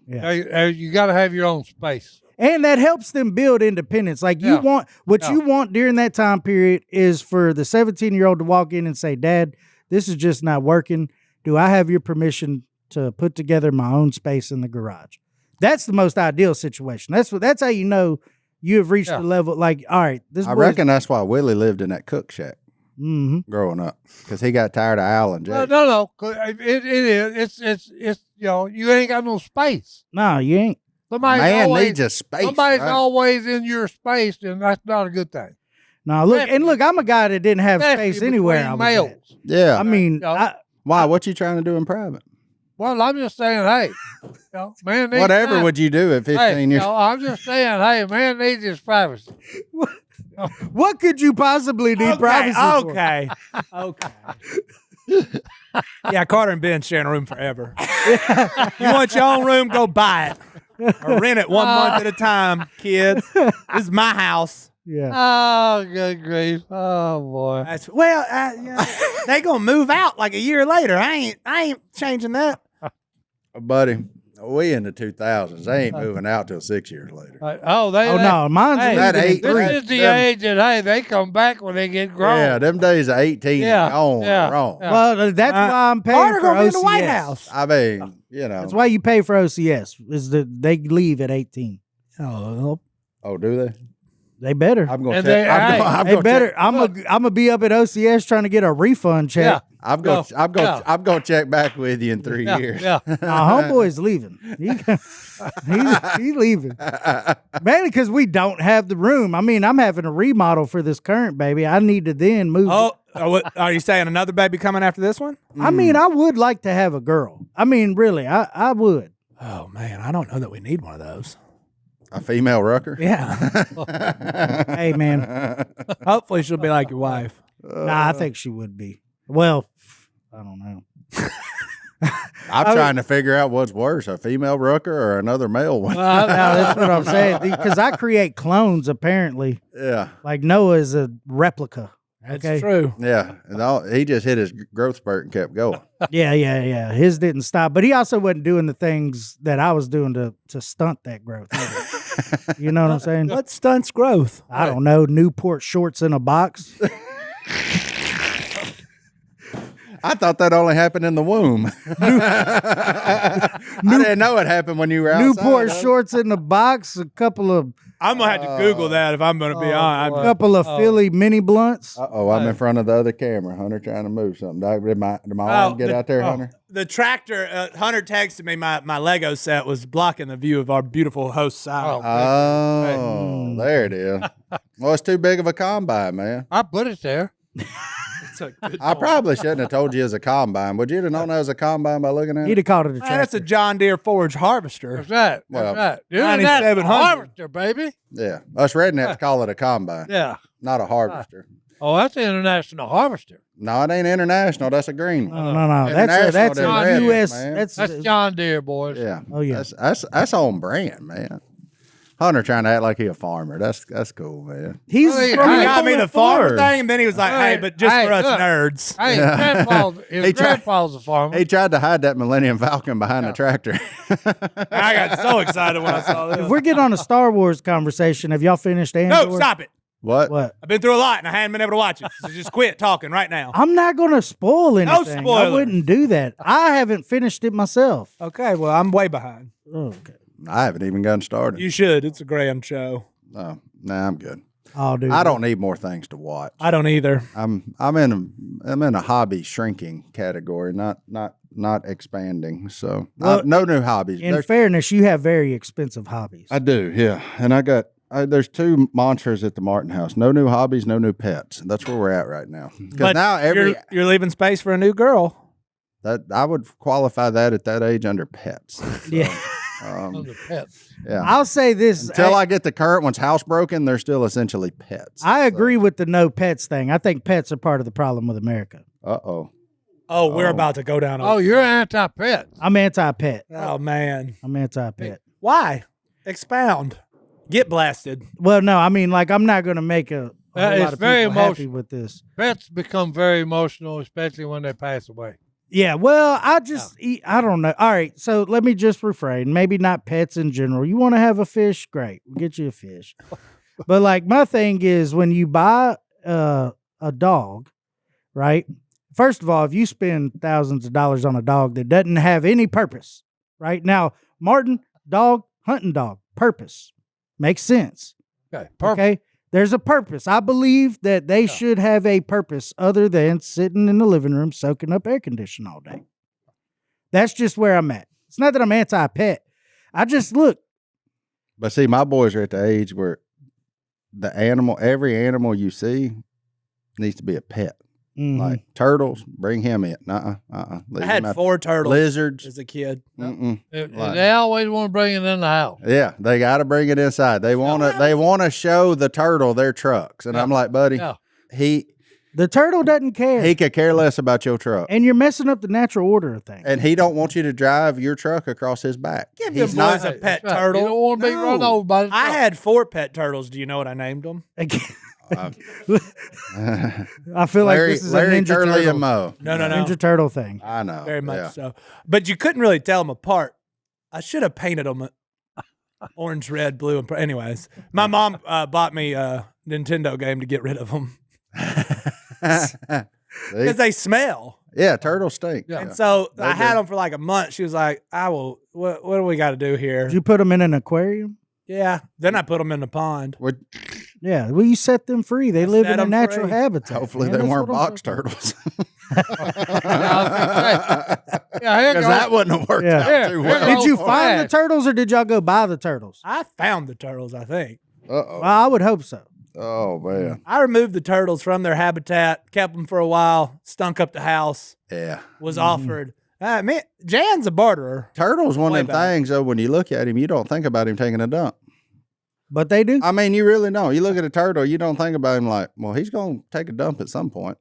Speaker 5: Yeah.
Speaker 3: You got to have your own space.
Speaker 5: And that helps them build independence. Like you want you want during that time period is for the 17-year-old to walk in and say, "Dad, this is just not working. Do I have your permission to put together my own space in the garage?" That's the most ideal situation. That's how you know you have reached the level. Like, all right, this.
Speaker 1: I reckon that's why Willie lived in that cook shack
Speaker 5: Mm-hmm.
Speaker 1: growing up, because he got tired of Al and Jay.
Speaker 3: No. 'Cause it is. It's you ain't got no space.
Speaker 5: No, you ain't.
Speaker 1: Man needs a space.
Speaker 3: Somebody's
Speaker 1: right?
Speaker 3: always in your space, and that's not a good thing.
Speaker 5: No, look, I'm a guy that didn't have
Speaker 3: Especially
Speaker 5: space anywhere. I
Speaker 3: between
Speaker 5: was at.
Speaker 3: males.
Speaker 1: Yeah.
Speaker 5: I mean,
Speaker 1: Why? What you trying to do in private?
Speaker 3: Well, I'm just saying, hey, man needs
Speaker 1: Whatever
Speaker 3: time.
Speaker 1: would you do at 15 years?
Speaker 3: I'm just saying, hey, man needs his privacy.
Speaker 5: what could you possibly need privacy for?
Speaker 2: Okay. Yeah, Carter and Ben sharing a room forever. You want your own room? Go buy it. Or rent it 1 month at a time, kids. This is my house.
Speaker 5: Yeah.
Speaker 3: Oh, good grief. Oh, boy.
Speaker 2: They gonna move out like a year later. I ain't changing that.
Speaker 1: Buddy, we in the 2000s. They ain't moving out till 6 years later.
Speaker 5: No, mine's
Speaker 3: Hey,
Speaker 1: that
Speaker 5: leaving in
Speaker 1: eight-
Speaker 5: 3.
Speaker 3: This is the age that, hey, they come back when they get grown.
Speaker 1: Yeah, them days of 18 gone wrong.
Speaker 5: Well, that's why I'm paying
Speaker 2: Carter
Speaker 5: for
Speaker 2: gonna be
Speaker 5: OCS.
Speaker 2: in the White House.
Speaker 1: I mean, you know.
Speaker 5: That's why you pay for OCS. Is that they leave at 18.
Speaker 2: Oh,
Speaker 1: Oh, do they?
Speaker 5: They better.
Speaker 1: I'm gonna
Speaker 3: And
Speaker 1: check.
Speaker 3: they-
Speaker 1: I'm
Speaker 5: They
Speaker 1: gonna
Speaker 5: better.
Speaker 1: check.
Speaker 5: I'm gonna be up at OCS trying to get a refund
Speaker 3: Yeah.
Speaker 5: check.
Speaker 1: I'm gonna
Speaker 3: Yeah.
Speaker 1: I'm gonna check back with you in 3
Speaker 3: Yeah.
Speaker 1: years.
Speaker 3: Yeah.
Speaker 5: Nah, homeboy's leaving. He's leaving. Mainly because we don't have the room. I mean, I'm having a remodel for this current baby. I need to then move.
Speaker 2: Oh, are you saying another baby coming after this one?
Speaker 5: I mean, I would like to have a girl. I mean, really, I would.
Speaker 2: Oh man, I don't know that we need one of those.
Speaker 1: A female rucker.
Speaker 2: Yeah.
Speaker 5: Hey, man.
Speaker 2: Hopefully she'll be like your wife.
Speaker 5: Nah, I think she would be. Well, I don't know.
Speaker 1: I'm trying to figure out what's worse, a female rucker or another male one.
Speaker 5: No, that's what I'm saying. Because I create clones, apparently.
Speaker 1: Yeah.
Speaker 5: Like Noah is a replica.
Speaker 2: That's
Speaker 5: Okay.
Speaker 2: true.
Speaker 1: Yeah. And he just hit his growth spurt and kept going.
Speaker 5: Yeah. His didn't stop. But he also wasn't doing the things that I was doing to stunt that growth. either. You know what I'm saying?
Speaker 2: What stunts growth?
Speaker 5: I don't know. Newport shorts in a box.
Speaker 1: I thought that only happened in the womb. I didn't know it happened when you were outside.
Speaker 5: Newport shorts in the box, a couple of
Speaker 2: I'm gonna have to Google that if I'm gonna be honest.
Speaker 3: boy.
Speaker 5: Philly mini blunts.
Speaker 1: I'm in front of the other camera. Hunter trying to move something. Did my arm get out there, Hunter?
Speaker 2: The tractor, Hunter texted me my Lego set was blocking the view of our beautiful host's side.
Speaker 1: Oh, there it is. Well, it's too big of a combine, man.
Speaker 3: I put it there.
Speaker 2: It's a good
Speaker 1: I
Speaker 2: point.
Speaker 1: probably shouldn't have told you it was a combine. Would you have known that was a combine by looking at
Speaker 5: He'd
Speaker 1: it?
Speaker 5: have called it a
Speaker 2: Man, that's a
Speaker 5: tractor.
Speaker 2: John Deere Forge harvester.
Speaker 3: That's right.
Speaker 1: Well,
Speaker 3: That's right. Dude, that's a
Speaker 2: 9700.
Speaker 3: harvester, baby.
Speaker 1: Yeah. Us rednecks call it a combine,
Speaker 3: Yeah.
Speaker 1: not a harvester.
Speaker 3: Oh, that's an international harvester.
Speaker 1: No, it ain't international. That's a green one.
Speaker 5: No.
Speaker 1: International
Speaker 5: That's
Speaker 1: than
Speaker 5: a
Speaker 1: redneck,
Speaker 5: U.S.
Speaker 1: man.
Speaker 5: That's
Speaker 3: John Deere, boys.
Speaker 1: Yeah.
Speaker 5: Oh, yeah.
Speaker 1: That's on brand, man. Hunter trying to act like he a farmer. That's cool, man.
Speaker 5: he's
Speaker 3: Hey,
Speaker 5: from
Speaker 3: hey,
Speaker 2: Got me the farmer
Speaker 5: Ford.
Speaker 2: thing, and then he was like, "Hey, but just
Speaker 3: Hey,
Speaker 2: for us
Speaker 3: look.
Speaker 2: nerds."
Speaker 3: Hey, his
Speaker 1: He tried-
Speaker 3: grandpa's a farmer.
Speaker 1: He tried to hide that Millennium Falcon behind the tractor.
Speaker 2: I got so excited when I saw
Speaker 5: If
Speaker 2: this.
Speaker 5: we're getting on a Star Wars conversation, have y'all finished Andor?
Speaker 2: No, stop it!
Speaker 1: What?
Speaker 5: What?
Speaker 2: I've been through a lot, and I haven't been able to watch it. So just quit talking right now.
Speaker 5: I'm not going to spoil anything. I
Speaker 2: spoilers.
Speaker 5: wouldn't do that. I haven't finished it myself.
Speaker 2: Okay, well, I'm way behind.
Speaker 5: Okay.
Speaker 1: I haven't even gotten started.
Speaker 2: You should. It's a grand show.
Speaker 1: Oh, nah, I'm good.
Speaker 5: I'll do
Speaker 1: I
Speaker 5: that.
Speaker 1: don't need more things to watch.
Speaker 2: I don't either.
Speaker 1: I'm in a hobby shrinking category, not expanding. So
Speaker 5: Well,
Speaker 1: no new hobbies.
Speaker 5: In fairness, you have very expensive hobbies.
Speaker 1: I do, yeah. And there's two mantras at the Martin house: no new hobbies, no new pets. That's where we're at right now. Because
Speaker 2: But
Speaker 1: now
Speaker 2: you're leaving space for a new girl.
Speaker 1: that I would qualify that at that age under pets. So,
Speaker 5: Yeah.
Speaker 3: Under pets.
Speaker 1: yeah.
Speaker 5: I'll say this.
Speaker 1: Until I get the current one's housebroken, they're still essentially pets.
Speaker 5: I agree with the no pets thing. I think pets are part of the problem with America.
Speaker 1: Uh-oh.
Speaker 2: Oh, we're about to go down.
Speaker 3: Oh, you're anti-pet.
Speaker 5: I'm anti-pet.
Speaker 2: Oh man,
Speaker 5: I'm anti-pet.
Speaker 2: why? Expound. Get blasted.
Speaker 5: Well, no, I mean, like, I'm not going to make a whole
Speaker 3: It's
Speaker 5: lot of
Speaker 3: very
Speaker 5: people happy
Speaker 3: emotional.
Speaker 5: with this.
Speaker 3: Pets become very emotional, especially when they pass away.
Speaker 5: Yeah, well, I don't know. All right, so let me just refrain. Maybe not pets in general. You want to have a fish? Great. We'll get you a fish. But, like, my thing is when you buy a dog, right? First of all, if you spend thousands of dollars on a dog that doesn't have any purpose, right? Now, Martin, dog, hunting dog, purpose. Makes sense.
Speaker 3: Okay, perfect.
Speaker 5: Okay. There's a purpose. I believe that they should have a purpose other than sitting in the living room soaking up air conditioning all day. That's just where I'm at. It's not that I'm anti-pet. I just look.
Speaker 1: But see, my boys are at the age where every animal you see needs to be a pet.
Speaker 5: Mhm.
Speaker 1: Like turtles, bring him in.
Speaker 2: I
Speaker 1: Leave
Speaker 2: had
Speaker 1: him out.
Speaker 2: 4 turtles
Speaker 1: Lizards.
Speaker 2: as a kid.
Speaker 1: Mm-mm. Like-
Speaker 3: They always want to bring it in the house.
Speaker 1: Yeah, they got to bring it inside. They want to show the turtle their trucks, and I'm like, buddy,
Speaker 3: Yeah.
Speaker 1: he
Speaker 5: The turtle doesn't care.
Speaker 1: could care less about your truck,
Speaker 5: And you're messing up the natural order of things.
Speaker 1: and he don't want you to drive your truck across his back.
Speaker 2: Give
Speaker 1: He's
Speaker 2: them boys
Speaker 1: not.
Speaker 2: a pet
Speaker 3: That's right.
Speaker 2: turtle.
Speaker 3: You don't want to be run
Speaker 1: No.
Speaker 3: over by the
Speaker 2: I
Speaker 3: truck.
Speaker 2: had 4 pet turtles. Do you know what I named them?
Speaker 5: I feel like
Speaker 1: Larry,
Speaker 5: this is
Speaker 1: Larry
Speaker 5: a Ninja
Speaker 1: Curly
Speaker 5: Turtle.
Speaker 1: and Mo.
Speaker 2: No.
Speaker 5: Ninja Turtle thing.
Speaker 1: I know.
Speaker 2: Very much
Speaker 1: yeah.
Speaker 2: so. But you couldn't really tell them apart. I should have painted them orange, red, blue. And anyways, my mom bought me a Nintendo game to get rid of them
Speaker 1: See?
Speaker 2: because they smell.
Speaker 1: Yeah, turtles stink.
Speaker 3: Yeah.
Speaker 2: And so
Speaker 1: They
Speaker 2: I had
Speaker 1: do.
Speaker 2: them for like a month. She was like, "I will. What do we got to do here?"
Speaker 5: Did you put them in an aquarium?
Speaker 2: Yeah. Then I put them in the pond.
Speaker 1: Would
Speaker 5: Yeah, well, you set them free. They live
Speaker 2: set
Speaker 5: in a
Speaker 2: them
Speaker 5: natural
Speaker 2: free.
Speaker 5: habitat.
Speaker 1: Hopefully
Speaker 5: man.
Speaker 1: they
Speaker 5: That's
Speaker 1: weren't
Speaker 5: what I'm
Speaker 1: box
Speaker 5: talking
Speaker 1: turtles.
Speaker 3: Yeah, here
Speaker 1: Because
Speaker 3: goes.
Speaker 1: that wouldn't have worked
Speaker 5: Yeah.
Speaker 1: out
Speaker 3: Yeah,
Speaker 1: too
Speaker 3: here
Speaker 1: well.
Speaker 5: about. Did you
Speaker 3: Oh,
Speaker 5: find the
Speaker 3: fast.
Speaker 5: turtles or did y'all go buy the turtles?
Speaker 2: I found the turtles, I think.
Speaker 1: Uh-oh.
Speaker 5: Well, I would hope so.
Speaker 1: Oh, man.
Speaker 2: I removed the turtles from their habitat, kept them for a while, stunk up the house,
Speaker 1: Yeah.
Speaker 2: was offered. Man, Jan's a barterer.
Speaker 1: Turtle's one
Speaker 2: Way
Speaker 1: of them
Speaker 2: back.
Speaker 1: things, though, when you look at him, you don't think about him taking a dump.
Speaker 5: But they do.
Speaker 1: I mean, you really don't. You look at a turtle, you don't think about him like, well, he's going to take a dump at some point.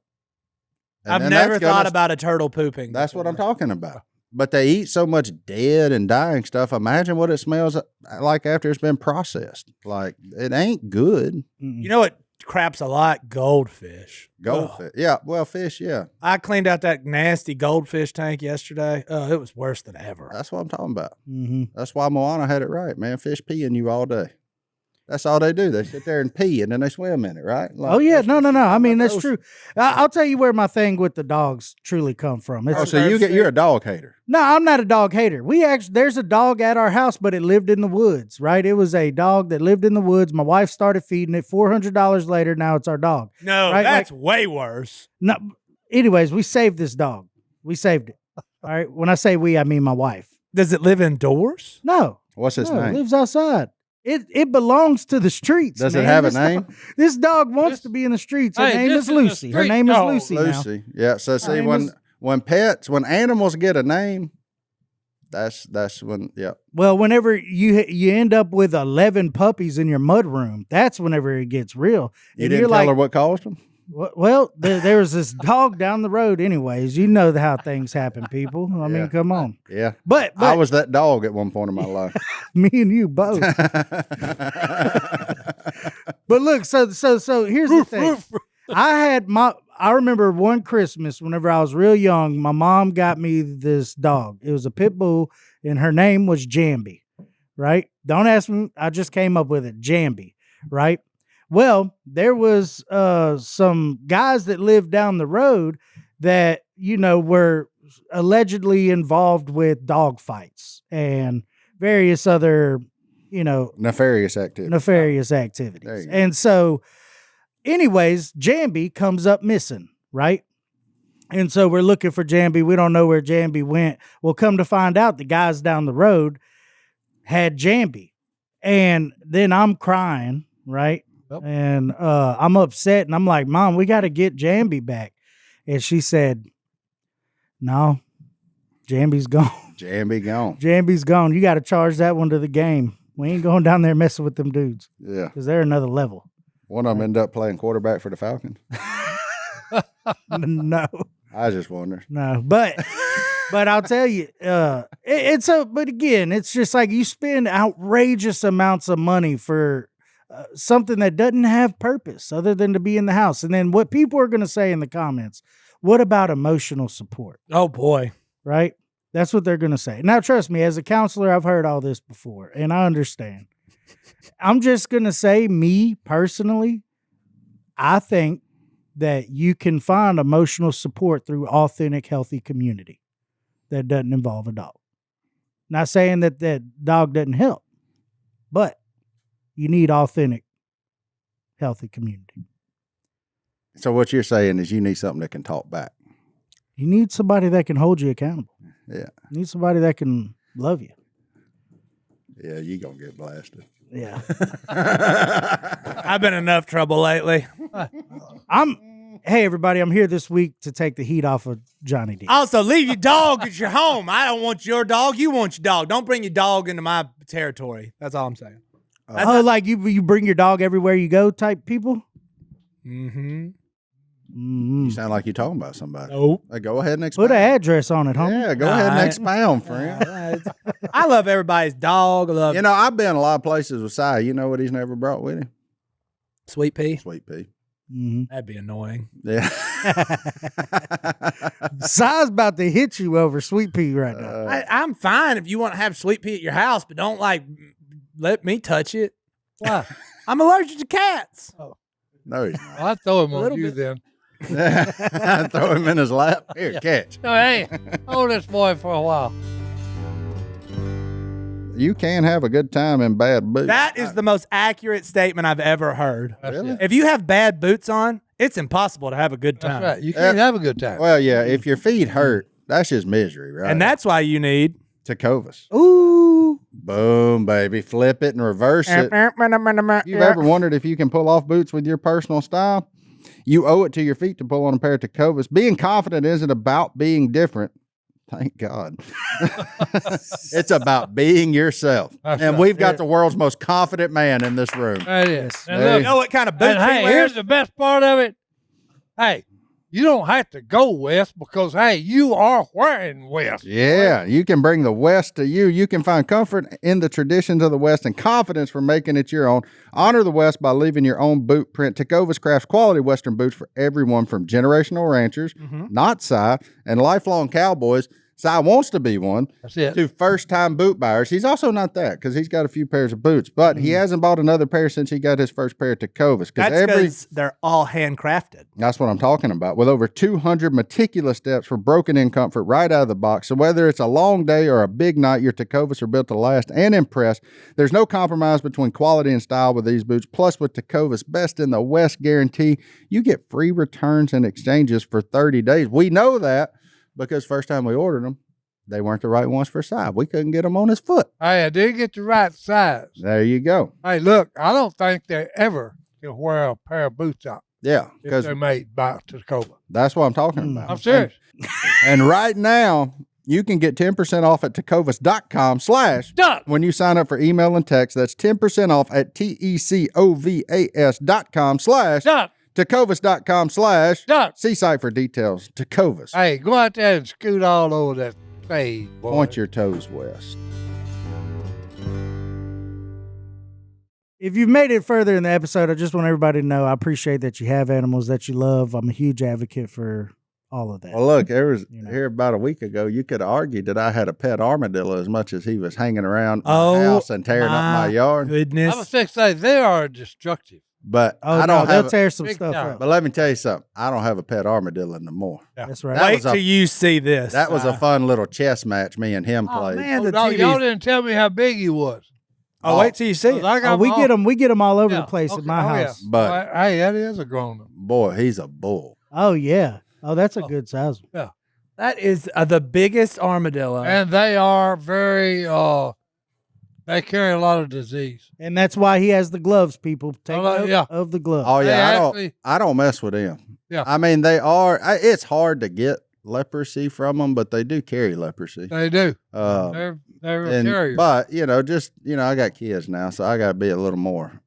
Speaker 1: And
Speaker 2: I've
Speaker 1: then
Speaker 2: never
Speaker 1: that's gonna-
Speaker 2: thought about a turtle pooping.
Speaker 1: That's what I'm
Speaker 2: before.
Speaker 1: talking about. But they eat so much dead and dying stuff. Imagine what it smells like after it's been processed. Like, it ain't good.
Speaker 5: Mm-mm.
Speaker 2: You know what craps a lot? Goldfish. Ugh.
Speaker 1: Goldfish. Yeah, well, fish, yeah.
Speaker 2: I cleaned out that nasty goldfish tank yesterday. Oh, it was worse than ever.
Speaker 1: That's what I'm talking about.
Speaker 5: Mhm.
Speaker 1: That's why Moana had it right, man. Fish pee in you all day. That's all they do. They sit there and pee, and then they swim in it, right? Like,
Speaker 5: Oh yeah,
Speaker 1: that's
Speaker 5: no.
Speaker 1: what-
Speaker 5: I mean,
Speaker 1: like
Speaker 5: that's
Speaker 1: those-
Speaker 5: true. I'll tell you where my thing with the dogs truly come from.
Speaker 1: Oh,
Speaker 5: It's,
Speaker 1: so you're a dog hater.
Speaker 5: no, I'm not a dog hater. There's a dog at our house, but it lived in the woods, right? It was a dog that lived in the woods. My wife started feeding it. $400 later, now it's our dog.
Speaker 2: No,
Speaker 5: Right,
Speaker 2: that's way worse.
Speaker 5: No, anyways, we saved this dog. We saved it. All right. When I say we, I mean my wife.
Speaker 2: Does it live indoors?
Speaker 5: No,
Speaker 1: What's his
Speaker 5: no, it
Speaker 1: name?
Speaker 5: lives outside. It belongs to the streets.
Speaker 1: Does it
Speaker 5: man.
Speaker 1: have a
Speaker 5: This
Speaker 1: name?
Speaker 5: This dog wants
Speaker 3: This-
Speaker 5: to be in the streets. Her
Speaker 3: Hey,
Speaker 5: name
Speaker 3: this
Speaker 5: is
Speaker 3: is a
Speaker 5: Lucy. Her
Speaker 3: street
Speaker 5: name is
Speaker 3: dog.
Speaker 5: Lucy now.
Speaker 1: Lucy. Yeah. So see,
Speaker 5: name
Speaker 1: when
Speaker 5: is-
Speaker 1: when animals get a name, that's when. Yeah.
Speaker 5: Well, whenever you end up with 11 puppies in your mud room, that's whenever it gets real.
Speaker 1: You
Speaker 5: And
Speaker 1: didn't
Speaker 5: you're
Speaker 1: tell
Speaker 5: like,
Speaker 1: her what caused them.
Speaker 5: well, there was this dog down the road. Anyways, you know how things happen, people. I
Speaker 1: Yeah.
Speaker 5: mean, come on.
Speaker 1: Yeah.
Speaker 5: But
Speaker 1: I was that dog at one point in my life.
Speaker 5: me and you both. But look, so here's the thing. I remember one Christmas whenever I was real young, my mom got me this dog. It was a pit bull, and her name was Jambi, right? Don't ask me. I just came up with it, Jambi, right? Well, there was some guys that lived down the road that, were allegedly involved with dog fights and various other,
Speaker 1: Nefarious activity.
Speaker 5: nefarious
Speaker 1: There
Speaker 5: activities.
Speaker 1: you go.
Speaker 5: And so, anyways, Jambi comes up missing, right? And so we're looking for Jambi. We don't know where Jambi went. Well, come to find out, the guys down the road had Jambi. And then I'm crying, right?
Speaker 3: Yep.
Speaker 5: And I'm upset. And I'm like, Mom, we got to get Jambi back. And she said, no, Jambi's gone.
Speaker 1: Jambi gone.
Speaker 5: Jambi's gone. You got to charge that one to the game. We ain't going down there messing with them dudes
Speaker 1: Yeah.
Speaker 5: because they're another level.
Speaker 1: One of them ended up playing quarterback for the Falcons.
Speaker 5: No,
Speaker 1: I was just wondering.
Speaker 5: no, but I'll tell you, but again, it's just like you spend outrageous amounts of money for something that doesn't have purpose other than to be in the house. And then what people are going to say in the comments, what about emotional support?
Speaker 2: Oh boy.
Speaker 5: Right? That's what they're going to say. Now, trust me, as a counselor, I've heard all this before and I understand. I'm just going to say, me personally, I think that you can find emotional support through authentic, healthy community that doesn't involve a dog. Not saying that that dog doesn't help, but you need authentic, healthy community.
Speaker 1: So what you're saying is you need something that can talk back.
Speaker 5: You need somebody that can hold you accountable.
Speaker 1: Yeah.
Speaker 5: You need somebody that can love you.
Speaker 1: Yeah, you gonna get blasted.
Speaker 5: Yeah.
Speaker 2: I've been in enough trouble lately.
Speaker 5: Hey everybody, I'm here this week to take the heat off of Johnny D.
Speaker 2: Also, leave your dog at your home. I don't want your dog. You want your dog. Don't bring your dog into my territory. That's all I'm saying.
Speaker 5: Like you bring your dog everywhere you go type people?
Speaker 2: Mm-hmm.
Speaker 5: Mm-hmm.
Speaker 1: You sound like you're talking about somebody.
Speaker 2: Nope.
Speaker 1: Go ahead and expound.
Speaker 5: Put an address on it, homie.
Speaker 1: Yeah, go ahead and expound, friend.
Speaker 2: I love everybody's dog. I love
Speaker 1: I've been a lot of places with Si. You know what he's never brought with him?
Speaker 2: Sweet pea.
Speaker 1: Sweet pea.
Speaker 5: Mm-hmm.
Speaker 2: That'd be annoying.
Speaker 1: Yeah.
Speaker 5: Si's about to hit you over Sweet Pea right now.
Speaker 2: I'm fine if you want to have sweet pea at your house, but don't let me touch it.
Speaker 3: Why?
Speaker 2: I'm allergic to cats.
Speaker 1: No, he's not.
Speaker 3: Well, I'll throw him on
Speaker 2: little
Speaker 3: you
Speaker 2: bit.
Speaker 3: then.
Speaker 1: Throw him in his lap. Here, catch.
Speaker 3: No, hey, hold this boy for a while.
Speaker 1: You can have a good time in bad boots.
Speaker 2: That is the most accurate statement I've ever heard.
Speaker 3: Really?
Speaker 2: If you have bad boots on, it's impossible to have a good time.
Speaker 3: That's right. You can't have a good time.
Speaker 1: Well, yeah, if your feet hurt, that's just misery, right?
Speaker 2: And that's why you need
Speaker 1: Tecovas.
Speaker 5: Ooh.
Speaker 1: Boom, baby. Flip it and reverse it. You've ever wondered if you can pull off boots with your personal style? You owe it to your feet to pull on a pair of Tecovas. Being confident isn't about being different. Thank God. It's about being yourself.
Speaker 3: That's
Speaker 1: and
Speaker 3: right.
Speaker 1: we've got the world's most confident man in this room.
Speaker 3: That is. And
Speaker 1: Hey.
Speaker 2: You know what kind of boots
Speaker 3: and
Speaker 2: he
Speaker 3: hey,
Speaker 2: wears?
Speaker 3: here's the best part of it. Hey, you don't have to go west because, hey, you are wearing west.
Speaker 1: Yeah, you can bring the West to you. You can find comfort in the traditions of the West and confidence for making it your own. Honor the West by leaving your own boot print. Tecovas crafts quality Western boots for everyone from generational ranchers, not Si, and lifelong cowboys. Si wants to be one.
Speaker 3: That's it.
Speaker 1: To first-time boot buyers. He's also not that because he's got a few pairs of boots, but he hasn't bought another pair since he got his first pair of Tecovas.
Speaker 2: That's because they're all handcrafted.
Speaker 1: That's what I'm talking about. With over 200 meticulous steps for broken-in comfort right out of the box. So whether it's a long day or a big night, your Tecovas are built to last and impress. There's no compromise between quality and style with these boots. Plus, with Tecovas Best in the West guarantee, you get free returns and exchanges for 30 days. We know that because first time we ordered them, they weren't the right ones for Si. We couldn't get them on his foot.
Speaker 3: Hey, I did get the right size.
Speaker 1: There you go.
Speaker 3: Hey, look, I don't think they ever can wear a pair of boots out
Speaker 1: Yeah,
Speaker 3: if
Speaker 1: because
Speaker 3: they're made by Tacoma.
Speaker 1: that's what I'm talking about.
Speaker 3: I'm serious.
Speaker 1: And right now, you can get 10% off at tecovas.com/
Speaker 3: Done.
Speaker 1: when you sign up for email and text. That's 10% off at tecovas.com/
Speaker 3: Done.
Speaker 1: tecovas.com/
Speaker 3: Done.
Speaker 1: see site for details. Tecovas.
Speaker 3: Hey, go out there and scoot all over that stage, boy.
Speaker 1: Point your toes west.
Speaker 5: If you've made it further in the episode, I just want everybody to know I appreciate that you have animals that you love. I'm a huge advocate for all of that.
Speaker 1: Well, look, there was
Speaker 5: You know.
Speaker 1: here about a week ago. You could argue that I had a pet armadillo as much as he was hanging around
Speaker 2: Oh,
Speaker 1: my house and tearing up my yard.
Speaker 2: Goodness.
Speaker 3: I'm a six say they are destructive.
Speaker 1: But
Speaker 5: Oh,
Speaker 1: I
Speaker 5: no,
Speaker 1: don't
Speaker 5: they'll
Speaker 1: have.
Speaker 5: tear some
Speaker 3: big
Speaker 5: stuff
Speaker 3: time.
Speaker 5: up.
Speaker 1: But let me tell you something. I don't have a pet armadillo no more.
Speaker 5: That's right.
Speaker 1: That
Speaker 2: Wait
Speaker 1: was a-
Speaker 2: till you see this.
Speaker 1: That was a fun little chess match me and him
Speaker 2: Oh,
Speaker 1: played.
Speaker 2: man, the
Speaker 3: Oh,
Speaker 2: TV.
Speaker 3: y'all didn't tell me how big he was.
Speaker 2: Oh, wait till you see it.
Speaker 3: I got
Speaker 5: We get
Speaker 3: them.
Speaker 5: them all over the place at my
Speaker 3: Yeah.
Speaker 5: house.
Speaker 1: But-
Speaker 3: Hey, that is a grown up.
Speaker 1: Boy, he's a bull.
Speaker 5: Oh yeah. Oh, that's a good size.
Speaker 2: That is the biggest armadillo.
Speaker 3: And they are very they carry a lot of disease.
Speaker 5: And that's why he has the gloves, people. Take
Speaker 3: Oh,
Speaker 5: note
Speaker 3: yeah.
Speaker 5: of the gloves.
Speaker 1: Oh
Speaker 3: They
Speaker 1: yeah,
Speaker 3: actually-
Speaker 1: I don't mess with them.
Speaker 3: Yeah.
Speaker 1: I mean they are. It's hard to get leprosy from them, but they do carry leprosy.
Speaker 3: They do.
Speaker 1: Uh,
Speaker 3: They're
Speaker 1: and,
Speaker 3: carriers.
Speaker 1: but I got kids now, so I got to be a little more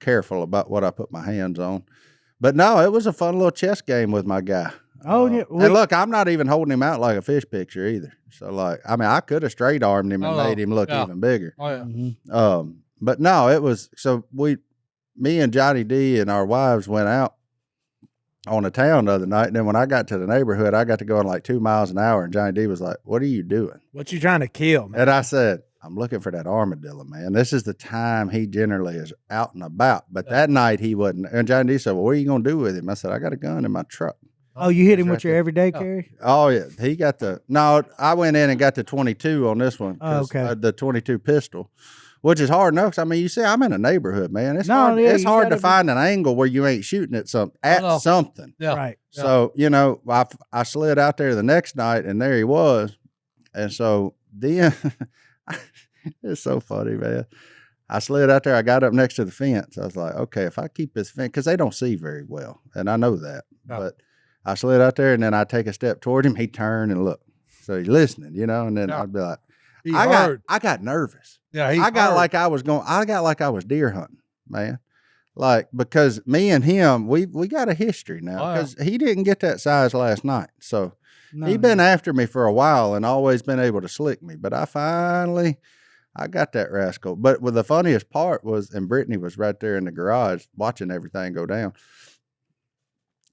Speaker 1: careful about what I put my hands on. But no, it was a fun little chess game with my guy.
Speaker 5: Oh, yeah.
Speaker 1: And look, I'm not even holding him out like a fish picture either. So like, I mean, I could have straight armed him and
Speaker 3: Oh,
Speaker 1: made him look
Speaker 3: yeah.
Speaker 1: even bigger.
Speaker 3: Oh yeah.
Speaker 5: Mhm.
Speaker 1: But no, it was so me and Johnny D and our wives went out on the town the other night, and then when I got to the neighborhood, I got to going like 2 miles an hour, and Johnny D was like, "What are you doing?"
Speaker 2: What you trying to kill, man?
Speaker 1: And I said, "I'm looking for that armadillo, man. This is the time he generally is out and about." But that night he wasn't. And Johnny D said, "Well, what are you gonna do with him?" I said, "I got a gun in my truck."
Speaker 5: Oh, you hit him
Speaker 1: It's
Speaker 5: with your
Speaker 1: right
Speaker 5: everyday carry?
Speaker 1: Oh yeah, he got the no. I went in and got the 22 on this one. 'Cause,
Speaker 5: Oh, okay.
Speaker 1: the 22 pistol, which is hard enough. 'Cause, I mean, you see, I'm in a neighborhood, man. It's
Speaker 5: No,
Speaker 1: hard.
Speaker 5: yeah,
Speaker 1: It's
Speaker 5: you
Speaker 1: hard to
Speaker 5: gotta be-
Speaker 1: find an angle where you ain't shooting at
Speaker 3: know.
Speaker 1: something.
Speaker 3: Yeah.
Speaker 5: Right.
Speaker 3: Yeah.
Speaker 1: So I slid out there the next night, and there he was. And so then it's so funny, man. I slid out there. I got up next to the fence. I was like, okay, if I keep this fence, because they don't see very well, and I know that.
Speaker 3: Yeah.
Speaker 1: But I slid out there, and then I take a step toward him. He turned and looked. So he's listening, and then
Speaker 3: Yeah.
Speaker 1: I'd be like,
Speaker 3: He
Speaker 1: I
Speaker 3: heard.
Speaker 1: got nervous.
Speaker 3: Yeah, he
Speaker 1: I got
Speaker 3: heard.
Speaker 1: like I was deer hunting, man. Like, because me and him, we got a history now.
Speaker 3: Oh, yeah.
Speaker 1: Because he didn't get that size last night. So
Speaker 5: No,
Speaker 1: he been after me for a while and always been able to slick me. But I got that rascal. But the funniest part was, and Brittany was right there in the garage watching everything go down.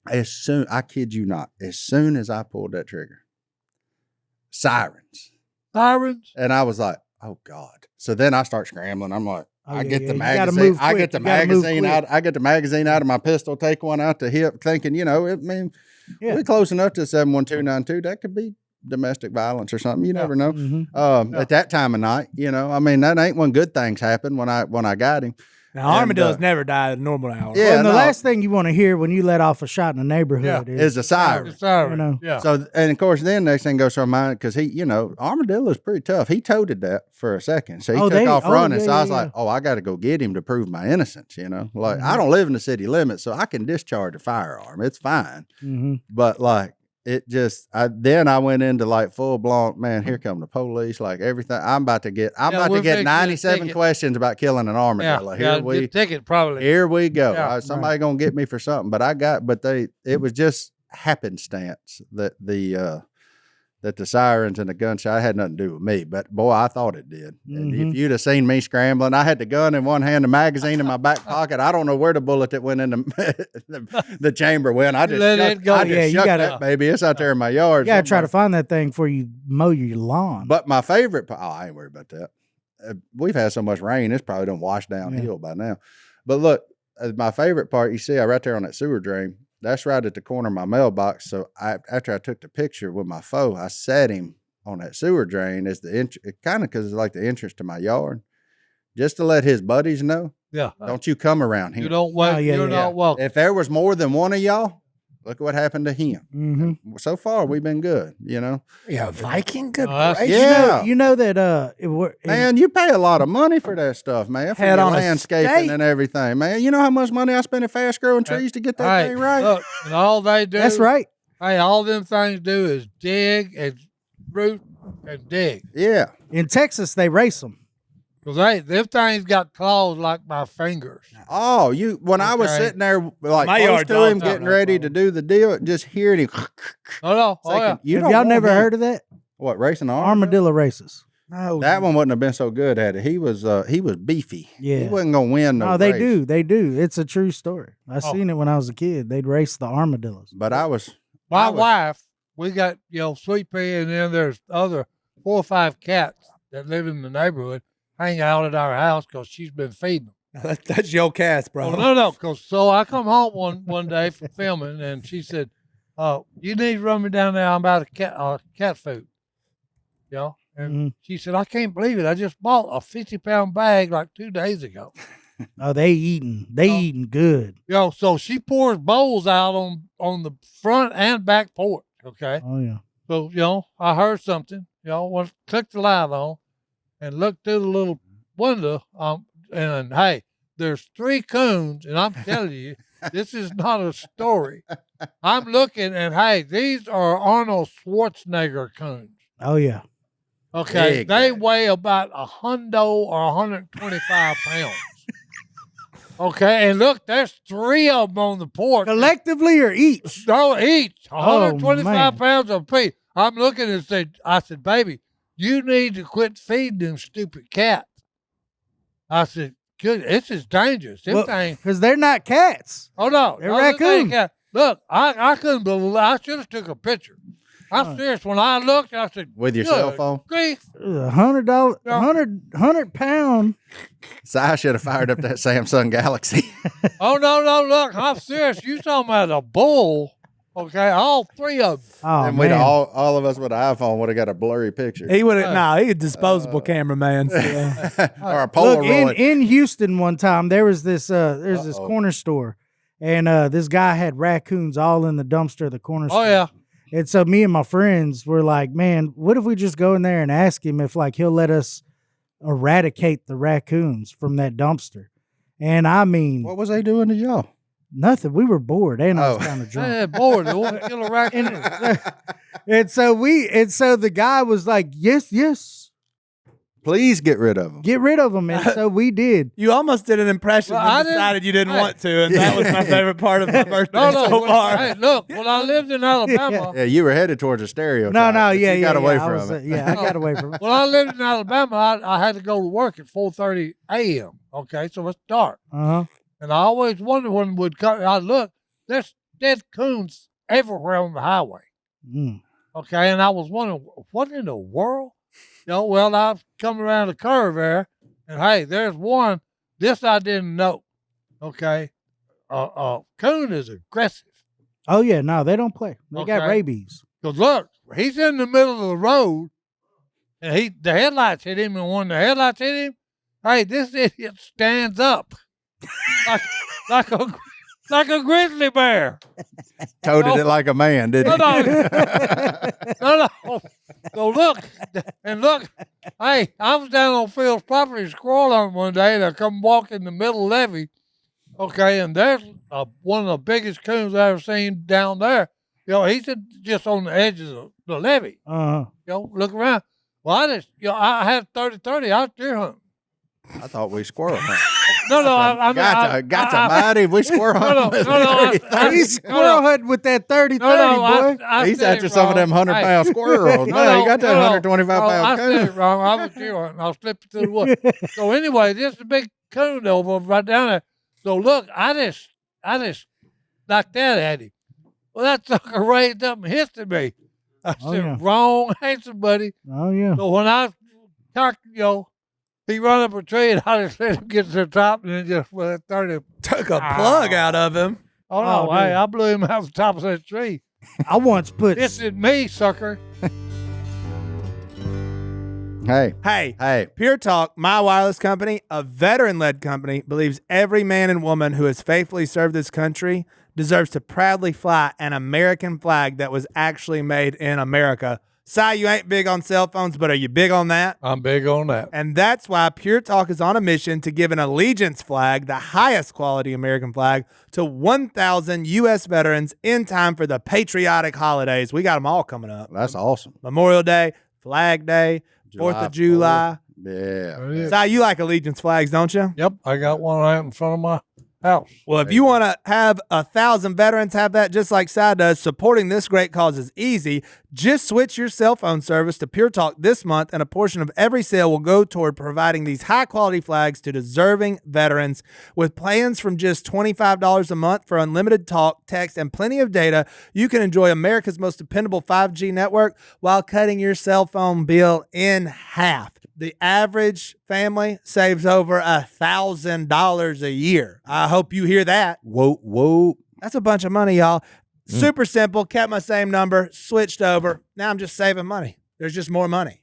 Speaker 1: I kid you not, as soon as I pulled that trigger, sirens.
Speaker 3: Sirens.
Speaker 1: And I was like, oh God. So then I start scrambling. I'm like,
Speaker 5: Oh,
Speaker 1: I
Speaker 5: yeah,
Speaker 1: get
Speaker 5: yeah,
Speaker 1: the
Speaker 5: you gotta
Speaker 1: magazine.
Speaker 5: move
Speaker 1: I
Speaker 5: quick.
Speaker 1: get the
Speaker 5: You gotta move
Speaker 1: magazine
Speaker 5: quick.
Speaker 1: out. I get the magazine out of my pistol, take one out the hip, thinking,
Speaker 5: Yeah.
Speaker 1: we're close enough to 71292. That could be domestic violence or something. You never know.
Speaker 5: Mm-hmm.
Speaker 1: At that time of night, you know, I mean, that ain't when good things happen when I got him.
Speaker 2: Now, armadillos never die at a normal hour.
Speaker 1: Yeah,
Speaker 5: Well, and the
Speaker 1: no.
Speaker 5: last thing you want to hear when you let off a shot in the neighborhood
Speaker 1: Is a siren.
Speaker 3: It's siren.
Speaker 5: You know.
Speaker 3: Yeah.
Speaker 1: So, and of course, then next thing goes through my mind because he, you know, armadillo's pretty tough. He toted that for a second. So he took off running. So I was like, I got to go get him to prove my innocence, you know? Like, I don't live in the city limits, so I can discharge a firearm. It's fine.
Speaker 5: Mm-hmm.
Speaker 1: But like, it just, then I went into like full blown, man, here come the police, like everything. I'm about to get
Speaker 3: we'll fix
Speaker 1: 97
Speaker 3: the
Speaker 1: questions about killing an armadillo.
Speaker 3: the ticket probably.
Speaker 1: Here we go.
Speaker 3: Yeah,
Speaker 1: somebody gonna get me for something. But it was just happenstance that the sirens and the gunshot had nothing to do with me. But boy, I thought it did. And if you'd have seen me scrambling, I had the gun in one hand, the magazine in my back pocket. I don't know where the bullet that went in the chamber went. I just
Speaker 3: let it go.
Speaker 5: Yeah, you
Speaker 1: shucked
Speaker 5: gotta-
Speaker 1: that baby. It's out there in my yard.
Speaker 5: You got to try to find that thing before you mow your lawn.
Speaker 1: But my favorite part, I ain't worried about that. We've had so much rain, it's probably done washed downhill by now. But look, my favorite part, you see, right there on that sewer drain, that's right at the corner of my mailbox. So after I took the picture with my phone, I set him on that sewer drain as kind of because it's like the entrance to my yard, just to let his buddies know.
Speaker 3: Yeah.
Speaker 1: Don't you come around here.
Speaker 3: You don't wait. You're not welcome.
Speaker 1: If there was more than one of y'all, look what happened to him.
Speaker 5: Mm-hmm.
Speaker 1: So far, we've been good, you know?
Speaker 2: Yeah, Viking. Good
Speaker 3: that's-
Speaker 2: gracious.
Speaker 1: Yeah.
Speaker 5: You know that
Speaker 1: Man, you pay a lot of money for that stuff, man. For
Speaker 2: Head
Speaker 1: your
Speaker 2: on a
Speaker 1: landscaping
Speaker 2: stake.
Speaker 1: and everything, man. You know how much money I spend in fast growing trees to get that
Speaker 3: Hey,
Speaker 1: thing right?
Speaker 3: Look, and all they do.
Speaker 5: that's right.
Speaker 3: Hey, all them things do is dig and root and dig.
Speaker 1: Yeah.
Speaker 5: In Texas, they race them.
Speaker 3: Because them things got claws like my fingers.
Speaker 1: Oh, when I was
Speaker 3: Okay.
Speaker 1: sitting there like
Speaker 2: My
Speaker 1: close
Speaker 2: yard's
Speaker 1: to
Speaker 2: all
Speaker 1: him,
Speaker 2: time,
Speaker 1: getting
Speaker 2: no
Speaker 1: ready to
Speaker 2: problem.
Speaker 1: do the deal, just hearing him.
Speaker 3: Oh, no.
Speaker 1: Have
Speaker 5: Have y'all never heard of that?
Speaker 1: What, racing an
Speaker 5: Armadillo races.
Speaker 2: No,
Speaker 1: That one wouldn't have been so good at it. He was beefy.
Speaker 5: Yeah.
Speaker 1: He wasn't gonna win no
Speaker 5: No, they
Speaker 1: race.
Speaker 5: do. They do. It's a true story. I
Speaker 3: Oh.
Speaker 5: seen it when I was a kid. They'd race the armadillos.
Speaker 1: But I was
Speaker 3: My wife, we got, Sweet Pea, and then there's other 4 or 5 cats that live in the neighborhood, hang out at our house because she's been feeding them.
Speaker 2: that's your cast, bro.
Speaker 3: Well, no, because so I come home one day from filming, and she said, you need to run me down there. I'm out of cat food. And she said, I can't believe it. I just bought a 50-pound bag like 2 days ago.
Speaker 5: Oh, they eating. They eating good.
Speaker 3: So she pours bowls out on the front and back porch. Okay.
Speaker 5: Oh yeah.
Speaker 3: So, I heard something, clicked the light on and looked through the little window. And hey, there's 3 coons, and I'm telling you, this is not a story. I'm looking, and hey, these are Arnold Schwarzenegger coons.
Speaker 5: Oh yeah.
Speaker 3: Okay.
Speaker 1: Big
Speaker 3: They
Speaker 1: guy.
Speaker 3: weigh about 100 or 125 pounds. Okay. And look, there's 3 of them on the porch.
Speaker 5: Collectively or each?
Speaker 3: No, each
Speaker 5: Oh,
Speaker 3: 125
Speaker 5: man.
Speaker 3: pounds of apiece. I'm looking and I said, baby, you need to quit feeding them stupid cats. I said, good, this is dangerous. Them things.
Speaker 5: Because they're not cats.
Speaker 3: Oh no,
Speaker 5: They're
Speaker 3: no, them things
Speaker 5: raccoons.
Speaker 3: cat- Look, I couldn't believe. I should have took a picture. I'm serious. When I looked, I said,
Speaker 1: with your cell
Speaker 3: "Good
Speaker 1: phone.
Speaker 3: grief."
Speaker 5: $100,
Speaker 3: Yeah.
Speaker 5: 100 pound.
Speaker 1: So I should have fired up that Samsung Galaxy.
Speaker 3: Oh no, look, I'm serious. You talking about a bull? Okay, all 3 of them.
Speaker 5: Oh
Speaker 1: And we'd
Speaker 5: man.
Speaker 1: all of us with an iPhone would have got a blurry picture.
Speaker 2: He would have. He a disposable cameraman. So.
Speaker 1: or a
Speaker 5: Look,
Speaker 1: Polaroid.
Speaker 5: in Houston one time there was this this
Speaker 1: Uh-oh.
Speaker 5: corner store, and this guy had raccoons all in the dumpster of the corner store.
Speaker 3: Oh yeah.
Speaker 5: And so me and my friends were like, man, what if we just go in there and ask him if like he'll let us eradicate the raccoons from that dumpster? And I mean,
Speaker 1: What was they doing to y'all?
Speaker 5: nothing. We were bored and I was
Speaker 1: Oh.
Speaker 5: kind of drunk.
Speaker 3: Hey, boy, they want to kill a raccoon.
Speaker 5: And so the guy was like, yes,
Speaker 1: Please get rid of them.
Speaker 5: get rid of them. And so we did.
Speaker 2: You almost did an impression
Speaker 3: Well, I
Speaker 2: and
Speaker 3: didn't-
Speaker 2: decided you didn't
Speaker 3: hey.
Speaker 2: want to, and that was my favorite part of my birthday
Speaker 3: No,
Speaker 2: so far.
Speaker 3: Hey, look, when I lived in Alabama,
Speaker 1: Yeah, you were headed towards a stereotype.
Speaker 5: No,
Speaker 1: but
Speaker 5: yeah,
Speaker 1: you
Speaker 5: yeah.
Speaker 1: got away
Speaker 5: yeah. I
Speaker 1: from
Speaker 5: was,
Speaker 1: it.
Speaker 5: yeah, I got away from it.
Speaker 3: when I lived in Alabama, I had to go to work at 4:30 a.m. Okay, so it's dark,
Speaker 5: Uh-huh.
Speaker 3: and I always wondered when it would come. I look, there's dead coons everywhere on the highway.
Speaker 5: Mm.
Speaker 3: Okay, and I was wondering what in the world. Well, I come around the curve there, and hey, there's one. This I didn't know. Okay, coon is aggressive.
Speaker 5: Oh yeah, no, they don't play. They got
Speaker 3: Okay.
Speaker 5: rabies.
Speaker 3: Because look, he's in the middle of the road, and the headlights hit him, and when the headlights hit him, hey, this idiot stands up like a grizzly bear.
Speaker 1: Toted it like a man, didn't
Speaker 3: No,
Speaker 1: he?
Speaker 3: no. So look, hey, I was down on Phil's property squirreling one day, and I come walk in the middle levee, okay, and there's one of the biggest coons I ever seen down there. He's just on the edges of the levee. Look around. Well, I had 30-30. I was deer hunting.
Speaker 1: I thought we squirrel hunted.
Speaker 3: No, I
Speaker 1: Gotcha, buddy. We squirrel hunting.
Speaker 5: He's squirrel hunting with that 30-30, boy.
Speaker 1: He's after some of them 100-pound squirrels. No, you got that 125-pound
Speaker 3: I
Speaker 1: coon.
Speaker 3: said it wrong. I was deer hunting. I was slipping through the woods. So anyway, this is a big coon over right down there. So look, I just knocked that at him. Well, that sucker raised up and hissed at me. I said, wrong answer, buddy.
Speaker 5: Oh, yeah.
Speaker 3: So when I talked, he run up a tree, and I just let him get to the top, and then just
Speaker 2: Took a plug out of him.
Speaker 3: Oh, no, hey, I blew him out the top of that tree.
Speaker 5: I once put...
Speaker 3: This is me, sucker.
Speaker 1: Hey.
Speaker 2: Pure Talk, my wireless company, a veteran-led company, believes every man and woman who has faithfully served this country deserves to proudly fly an American flag that was actually made in America. Si, you ain't big on cell phones, but are you big on that?
Speaker 3: I'm big on that.
Speaker 2: And that's why Pure Talk is on a mission to give an allegiance flag, the highest quality American flag, to 1,000 U.S. veterans in time for the patriotic holidays. We got them all coming up.
Speaker 1: That's awesome.
Speaker 2: Memorial Day, Flag Day, 4th of July.
Speaker 1: Yeah.
Speaker 2: Si, you like allegiance flags, don't you?
Speaker 3: Yep, I got one right in front of my house.
Speaker 2: Well, if you want to have 1,000 veterans have that just like Si does, supporting this great cause is easy. Just switch your cell phone service to Pure Talk this month, and a portion of every sale will go toward providing these high-quality flags to deserving veterans. With plans from just $25 a month for unlimited talk, text, and plenty of data, you can enjoy America's most dependable 5G network while cutting your cell phone bill in half. The average family saves over $1,000 a year. I hope you hear that.
Speaker 1: Whoa.
Speaker 2: That's a bunch of money, y'all. Super simple. Kept my same number, switched over. Now I'm just saving money. There's just more money.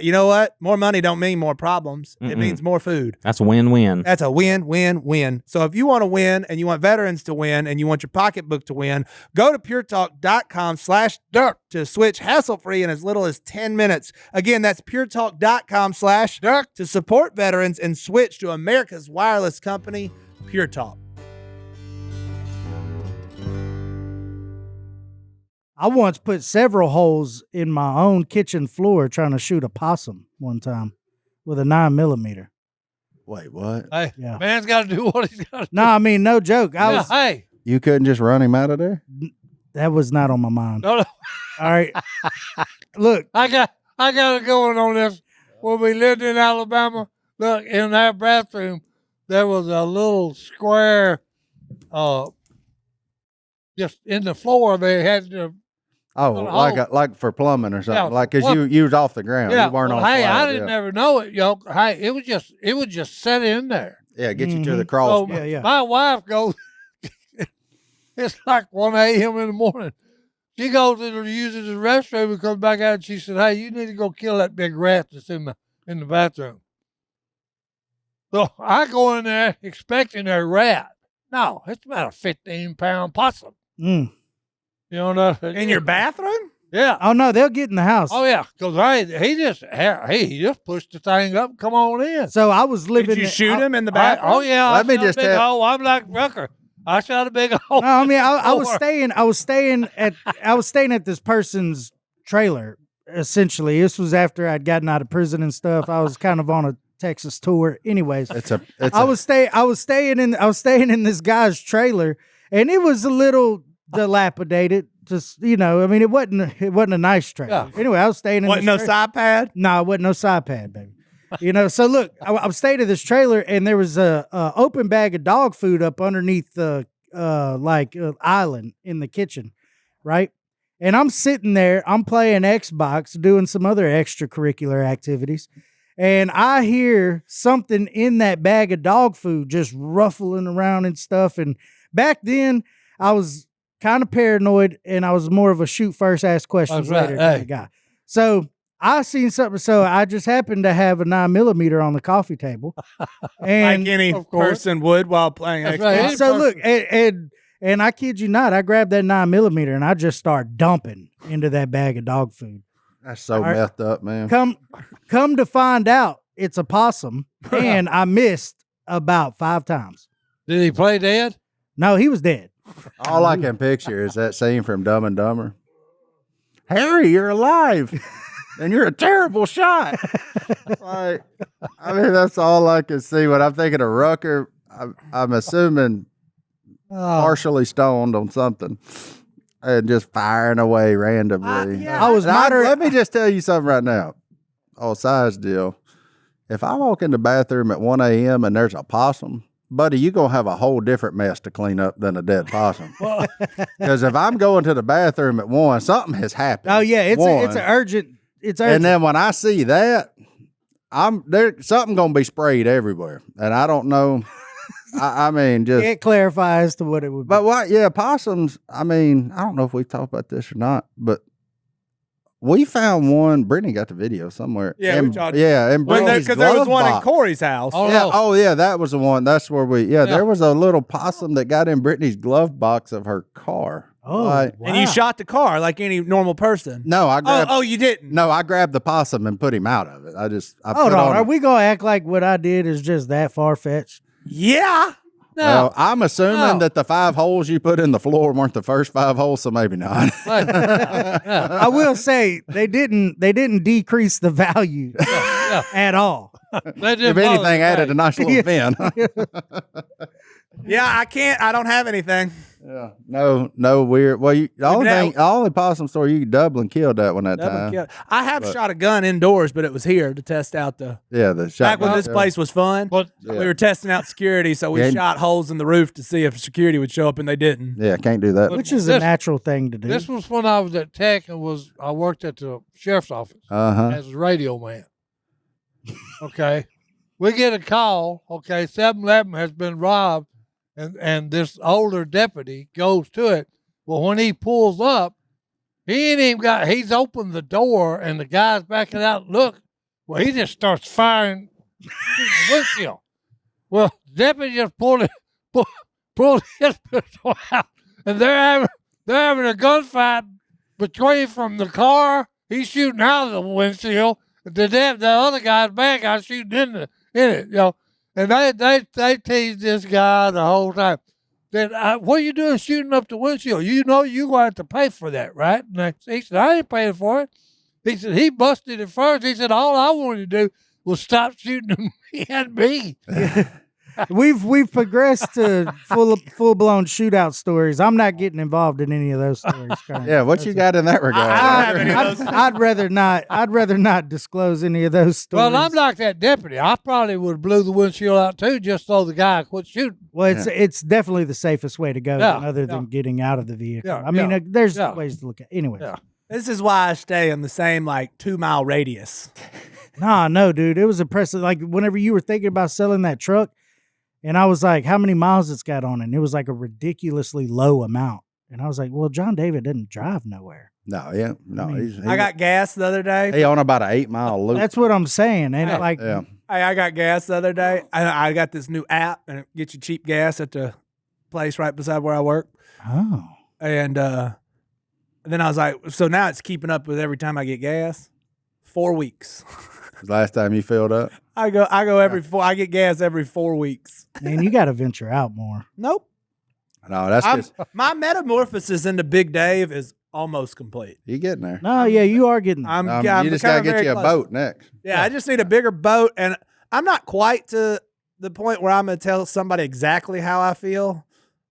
Speaker 2: You know what? More money don't mean more problems. It means more food.
Speaker 7: That's a win-win.
Speaker 2: That's a win-win-win. So if you want to win and you want veterans to win and you want your pocketbook to win, go to puretalk.com/dirt to switch hassle-free in as little as 10 minutes. Again, that's puretalk.com/dirt to support veterans and switch to America's wireless company, Pure Talk.
Speaker 5: I once put several holes in my own kitchen floor trying to shoot a possum one time with a 9mm.
Speaker 1: Wait, what?
Speaker 3: Hey,
Speaker 5: Yeah.
Speaker 3: man's got to do what he's got to do.
Speaker 5: No, I mean, no joke.
Speaker 3: Hey.
Speaker 1: You couldn't just run him out of there?
Speaker 5: That was not on my mind.
Speaker 3: No.
Speaker 5: All right. Look.
Speaker 3: I got a going on this. When we lived in Alabama, look, in our bathroom, there was a little square, just in the floor. They had to.
Speaker 1: Oh, like for plumbing or something.
Speaker 3: Yeah,
Speaker 1: like, because you was off the ground.
Speaker 3: Yeah.
Speaker 1: You weren't on
Speaker 3: Hey,
Speaker 1: flat,
Speaker 3: I didn't ever know it, yo. Hey, it was just set in there.
Speaker 1: Yeah, get you to the crawl
Speaker 3: So
Speaker 1: space.
Speaker 3: my wife goes, it's like 1 a.m. in the morning. She goes in and uses the restroom and comes back out and she said, hey, you need to go kill that big rat that's in the bathroom. So I go in there expecting a rat. No, it's about a 15-pound possum.
Speaker 5: Mm.
Speaker 3: You know what
Speaker 2: In your bathroom?
Speaker 3: Yeah.
Speaker 5: Oh, no, they'll get in the house.
Speaker 3: Oh, yeah. Because he just pushed the thing up. Come on in.
Speaker 5: So I was living.
Speaker 2: Did you shoot him in the bathroom?
Speaker 3: Oh, yeah.
Speaker 1: Let me
Speaker 3: I shot
Speaker 1: just
Speaker 3: a big
Speaker 1: tell-
Speaker 3: hole. I'm like Rucker. I shot a big hole.
Speaker 5: No, I mean, I was staying at this person's trailer. Essentially, this was after I'd gotten out of prison and stuff. I was kind of on a Texas tour. Anyways, I was staying in this guy's trailer, and it was a little dilapidated. Just, I mean, it wasn't a nice trailer.
Speaker 3: Yeah.
Speaker 5: Anyway, I was staying in
Speaker 2: Wasn't
Speaker 5: this
Speaker 2: no
Speaker 5: trailer.
Speaker 2: side pad?
Speaker 5: No, it wasn't no side pad, baby. So look, I stayed at this trailer, and there was a open bag of dog food up underneath the island in the kitchen, right? And I'm sitting there, I'm playing Xbox, doing some other extracurricular activities, and I hear something in that bag of dog food just ruffling around and stuff. And back then, I was kind of paranoid, and I was more of a shoot first, ask questions
Speaker 3: That's right.
Speaker 5: later kind
Speaker 3: Hey.
Speaker 5: of guy. So I seen something. So I just happened to have a 9mm on the coffee table, and
Speaker 2: like any
Speaker 3: of course.
Speaker 2: person would while playing
Speaker 3: That's
Speaker 2: Xbox.
Speaker 3: right.
Speaker 5: and so look, and I kid you not, I grabbed that 9mm and I just started dumping into that bag of dog food.
Speaker 1: That's so
Speaker 5: All right.
Speaker 1: messed up, man.
Speaker 5: Come to find out, it's a possum, and I missed about 5 times.
Speaker 3: Did he play dead?
Speaker 5: No, he was dead.
Speaker 1: All I can picture is that scene from Dumb and Dumber. Harry, you're alive, and you're a terrible shot. Like, I mean, that's all I can see when I'm thinking of Rucker. I'm assuming partially stoned on something and just firing away randomly.
Speaker 5: I was
Speaker 1: And
Speaker 5: moderate.
Speaker 1: let me just tell you something right now. On size deal. If I walk in the bathroom at 1 a.m. and there's a possum, buddy, you're going to have a whole different mess to clean up than a dead possum. Because if I'm going to the bathroom at 1, something has happened.
Speaker 5: Oh yeah, it's
Speaker 1: One.
Speaker 5: an urgent. It's urgent.
Speaker 1: And then when I see that, something going to be sprayed everywhere. And I don't know. I mean, just.
Speaker 5: Can't clarify as to what it would be.
Speaker 1: But what? Yeah, possums. I mean, I don't know if we've talked about this or not, but we found one. Brittany got the video somewhere.
Speaker 2: Yeah, we talked-
Speaker 1: and Brittany's
Speaker 2: Because there was
Speaker 1: glove
Speaker 2: one in
Speaker 1: box.
Speaker 2: Corey's house.
Speaker 3: Oh,
Speaker 1: Yeah.
Speaker 3: no.
Speaker 1: Oh, yeah. That was the one. That's where we. Yeah, there was a little possum that got in Brittany's glove box of her car.
Speaker 5: Oh,
Speaker 1: Like,
Speaker 5: wow.
Speaker 2: And you shot the car like any normal person.
Speaker 1: no, I grabbed.
Speaker 2: Oh, you didn't.
Speaker 1: No, I grabbed the possum and put him out of it. I
Speaker 5: Hold
Speaker 1: put
Speaker 5: on.
Speaker 1: a-
Speaker 5: Are we gonna act like what I did is just that far fetched?
Speaker 2: Yeah.
Speaker 3: No.
Speaker 1: Well, I'm assuming
Speaker 3: No.
Speaker 1: that the 5 holes you put in the floor weren't the first 5 holes, so maybe not.
Speaker 3: Yeah.
Speaker 5: I will say they didn't decrease the value
Speaker 3: Yeah.
Speaker 5: at all.
Speaker 3: They
Speaker 1: if
Speaker 3: didn't bother
Speaker 1: anything,
Speaker 3: to
Speaker 1: added
Speaker 3: pay.
Speaker 1: a nice little fin.
Speaker 2: Yeah, I can't. I don't have anything.
Speaker 1: Yeah, no weird. Well, the only possum story you Dublin killed that one that
Speaker 2: Double
Speaker 1: time.
Speaker 2: kill. I have
Speaker 1: But-
Speaker 2: shot a gun indoors, but it was here to test out the.
Speaker 1: Yeah, the
Speaker 2: Back
Speaker 1: shotgun.
Speaker 2: when this place was fun,
Speaker 3: But
Speaker 1: Yeah.
Speaker 2: we were testing out security, so we
Speaker 1: Yeah.
Speaker 2: shot holes in the roof to see if security would show up, and they didn't.
Speaker 1: Yeah, can't do that.
Speaker 3: But-
Speaker 5: Which is a
Speaker 3: This-
Speaker 5: natural thing to do.
Speaker 3: this was when I was at Tech and I worked at the sheriff's office as a radio man. Okay. We get a call, okay, 7-Eleven has been robbed, and this older deputy goes to it. Well, when he pulls up, he's opened the door and the guy's backing out. Look, well, he just starts firing the windshield. Well, the deputy just pulled his pistol out, and they're having a gunfight between from the car. He's shooting out of the windshield. The other guy's bad guy shooting in it, And they teased this guy the whole time. Then what are you doing shooting up the windshield? You know you're going to have to pay for that, right? And he said, I ain't paying for it. He said, he busted it first. He said, all I wanted to do was stop shooting at me.
Speaker 5: We've progressed to full blown shootout stories. I'm not getting involved in any of those stories. currently.
Speaker 1: Yeah, what you got in that regard?
Speaker 2: I don't have any of those.
Speaker 5: I'd rather not. I'd rather not disclose any of those stories.
Speaker 3: Well, I'm like that deputy. I probably would have blew the windshield out too, just so the guy quit shooting.
Speaker 5: Well, it's definitely the safest way to go,
Speaker 3: Yeah,
Speaker 5: other than getting out of the vehicle.
Speaker 3: Yeah,
Speaker 5: I mean,
Speaker 3: yeah,
Speaker 5: there's
Speaker 3: yeah.
Speaker 5: ways to look at. Anyway,
Speaker 3: Yeah.
Speaker 2: This is why I stay in the same 2-mile radius.
Speaker 5: no, dude, it was impressive. Like whenever you were thinking about selling that truck, and I was like, how many miles it's got on it? And it was like a ridiculously low amount. And I was like, well, John David doesn't drive nowhere.
Speaker 1: No, yeah, no.
Speaker 5: I mean,
Speaker 2: I got gas the other day.
Speaker 1: he on about an 8-mile loop.
Speaker 5: That's what I'm saying. And
Speaker 2: Yeah.
Speaker 5: like,
Speaker 1: Yeah,
Speaker 2: Hey, I got gas the other day. I got this new app, and it gets you cheap gas at the place right beside where I work.
Speaker 5: oh,
Speaker 2: And then I was like, so now it's keeping up with every time I get gas. 4 weeks.
Speaker 1: last time you filled up.
Speaker 2: I go every 4. I get gas every 4 weeks.
Speaker 5: man, you got to venture out more.
Speaker 2: Nope.
Speaker 1: No, that's just
Speaker 2: My metamorphosis into Big Dave is almost complete.
Speaker 1: you getting there.
Speaker 5: No, yeah, you are getting there.
Speaker 2: I'm
Speaker 1: You just gotta
Speaker 2: becoming
Speaker 1: get
Speaker 2: very
Speaker 1: you a
Speaker 2: close.
Speaker 1: boat next.
Speaker 2: Yeah, I just need a bigger boat, and I'm not quite to the point where I'm going to tell somebody exactly how I feel.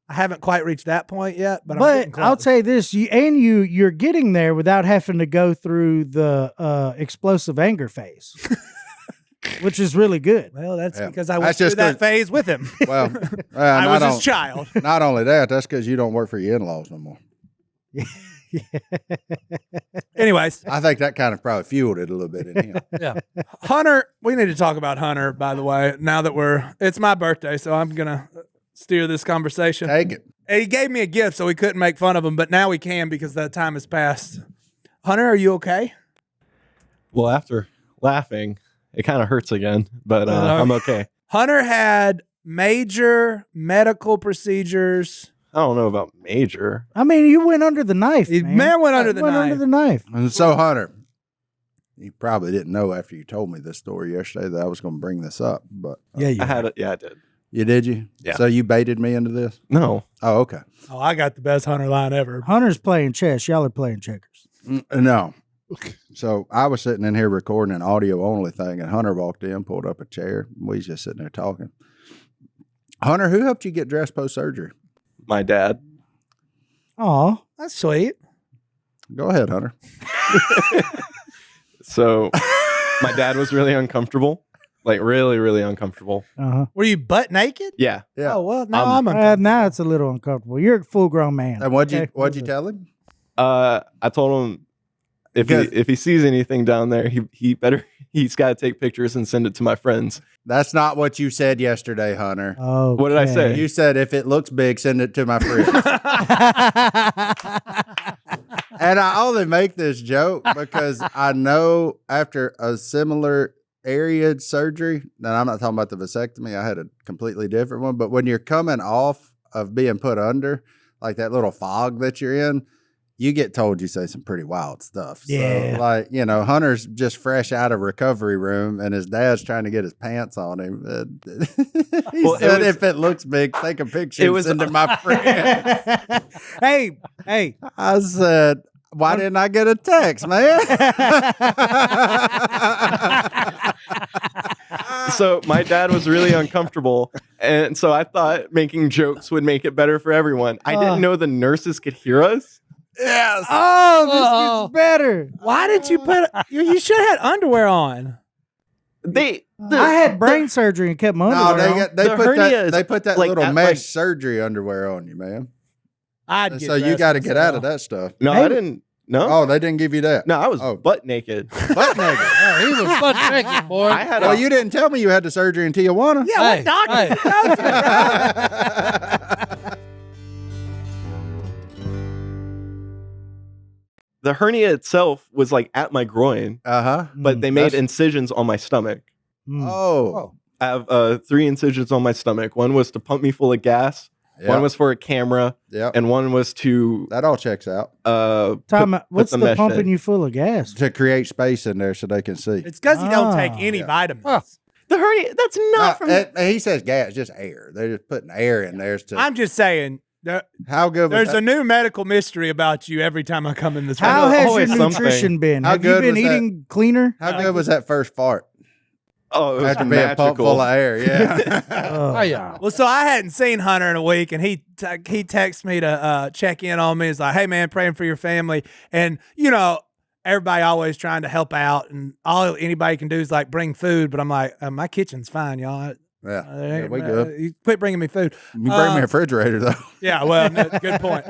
Speaker 2: I haven't quite reached that point yet, but I'm getting close.
Speaker 5: I'll tell you this: you're getting there without having to go through the explosive anger phase, which is really good.
Speaker 2: Well, that's
Speaker 1: Yeah.
Speaker 2: because I went
Speaker 1: That's
Speaker 2: through
Speaker 1: just
Speaker 2: that
Speaker 1: 'cause-
Speaker 2: phase with him.
Speaker 1: Well,
Speaker 2: I was
Speaker 1: not,
Speaker 2: his child.
Speaker 1: not only that, that's because you don't work for your in-laws no more.
Speaker 2: Anyways,
Speaker 1: I think that kind of probably fueled it a little bit in him.
Speaker 3: Yeah.
Speaker 2: Hunter, we need to talk about Hunter, by the way, now that it's my birthday, so I'm going to steer this conversation.
Speaker 1: Take it.
Speaker 2: And he gave me a gift, so we couldn't make fun of him, but now we can because that time has passed. Hunter, are you okay?
Speaker 4: Well, after laughing, it kind of hurts again, but I'm okay.
Speaker 2: Hunter had major medical procedures.
Speaker 4: I don't know about major.
Speaker 5: I mean, you went under the knife.
Speaker 2: Man went under the
Speaker 5: Went
Speaker 2: knife.
Speaker 5: under the knife.
Speaker 1: And so, Hunter, you probably didn't know after you told me this story yesterday that I was going to bring this up, but
Speaker 2: Yeah, you
Speaker 4: I had it. Yeah, I did.
Speaker 1: you did you?
Speaker 4: Yeah.
Speaker 1: So you baited me into this?
Speaker 4: No.
Speaker 1: Oh, okay.
Speaker 2: Oh, I got the best Hunter line ever.
Speaker 5: Hunter's playing chess. Y'all are playing checkers.
Speaker 1: No. So I was sitting in here recording an audio only thing, and Hunter walked in, pulled up a chair. We was just sitting there talking. Hunter, who helped you get dressed post surgery?
Speaker 4: My dad.
Speaker 5: Aw.
Speaker 2: That's sweet.
Speaker 1: Go ahead, Hunter.
Speaker 4: So my dad was really uncomfortable, like really, really uncomfortable.
Speaker 5: Uh-huh.
Speaker 2: Were you butt naked?
Speaker 4: Yeah.
Speaker 1: Yeah.
Speaker 2: Oh, well, now I'm
Speaker 5: Now it's a little uncomfortable. You're a full-grown man.
Speaker 1: And what'd
Speaker 5: okay?
Speaker 1: you tell him?
Speaker 4: I told him if he sees anything down there, he's got to take pictures and send it to my friends.
Speaker 1: That's not what you said yesterday, Hunter.
Speaker 5: Oh,
Speaker 4: What did I say?
Speaker 1: You said if it looks big, send it to my friends. And I only make this joke because I know after a similar area surgery, and I'm not talking about the vasectomy, I had a completely different one, but when you're coming off of being put under, like that little fog that you're in, you get told you say some pretty wild stuff.
Speaker 5: Yeah.
Speaker 1: So, like, Hunter's just fresh out of recovery room and his dad's trying to get his pants on him. He said, if it looks big, take a picture and send it to my friend.
Speaker 5: Hey.
Speaker 1: I said, why didn't I get a text, man?
Speaker 4: So my dad was really uncomfortable, and so I thought making jokes would make it better for everyone. I didn't know the nurses could hear us.
Speaker 1: Yes.
Speaker 5: Oh, this gets better.
Speaker 2: Why did you put? You should have had underwear on.
Speaker 5: I had brain surgery and kept my
Speaker 1: No,
Speaker 5: underwear on.
Speaker 1: they put that
Speaker 4: like
Speaker 1: little
Speaker 4: at,
Speaker 1: mesh
Speaker 4: like-
Speaker 1: surgery underwear on you, man.
Speaker 2: I'd
Speaker 1: So you got to get out of that stuff.
Speaker 4: No, I didn't. No,
Speaker 1: Oh, they didn't give you that.
Speaker 4: no, I was
Speaker 1: Oh.
Speaker 4: butt naked.
Speaker 1: Butt naked.
Speaker 3: Oh, he was butt naked, boy.
Speaker 4: I had
Speaker 1: Well,
Speaker 4: a
Speaker 1: you didn't tell me you had the surgery in Tijuana.
Speaker 2: Yeah,
Speaker 3: Hey,
Speaker 2: what doctor?
Speaker 4: the hernia itself was like at my groin,
Speaker 1: Uh-huh.
Speaker 4: but they made
Speaker 1: That's-
Speaker 4: incisions on my stomach.
Speaker 5: Mm.
Speaker 1: Oh.
Speaker 4: I have 3 incisions on my stomach. One was to pump me full of gas.
Speaker 1: Yeah.
Speaker 4: One was for a camera,
Speaker 1: Yeah.
Speaker 4: and one was to
Speaker 1: That all checks out.
Speaker 5: What's
Speaker 4: the
Speaker 5: the
Speaker 4: mesh
Speaker 5: pumping
Speaker 4: in.
Speaker 5: you full of gas?
Speaker 1: To create space in there so they can see.
Speaker 2: It's because you don't take any
Speaker 1: Yeah.
Speaker 2: vitamins.
Speaker 3: Huh.
Speaker 4: the hernia. That's not from.
Speaker 1: He says gas, just air. They're just putting air in there. To,
Speaker 2: I'm just saying.
Speaker 1: how good was
Speaker 2: There's
Speaker 1: that?
Speaker 2: a new medical mystery about you every time I come in this room.
Speaker 5: How has your
Speaker 4: always something.
Speaker 5: nutrition been?
Speaker 1: How
Speaker 5: Have you
Speaker 1: good
Speaker 5: been
Speaker 1: was that?
Speaker 5: eating cleaner?
Speaker 1: How good was that first fart?
Speaker 4: Oh, it was
Speaker 1: After being pumped
Speaker 4: magical.
Speaker 1: full of air, yeah.
Speaker 5: Oh.
Speaker 3: Oh, yeah.
Speaker 2: Well, so I hadn't seen Hunter in a week, and he texted me to check in on me. He's like, "Hey, man, praying for your family." And everybody always trying to help out, and all anybody can do is like bring food. But I'm like, my kitchen's fine, y'all.
Speaker 1: Yeah, we good.
Speaker 2: You quit bringing me food.
Speaker 1: You bring me a refrigerator, though.
Speaker 2: Yeah, well, good point.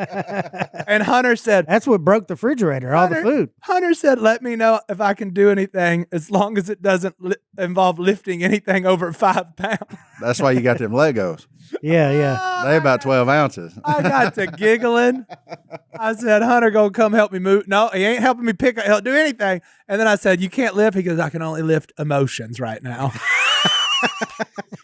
Speaker 2: And Hunter said,
Speaker 5: That's what broke the refrigerator, all the food.
Speaker 2: Hunter said, let me know if I can do anything as long as it doesn't involve lifting anything over 5 pounds.
Speaker 1: That's why you got them Legos.
Speaker 5: Yeah.
Speaker 1: They about 12 ounces.
Speaker 2: I got to giggling. I said, Hunter, gonna come help me move. No, he ain't helping me pick up, do anything. And then I said, you can't lift. He goes, I can only lift emotions right now.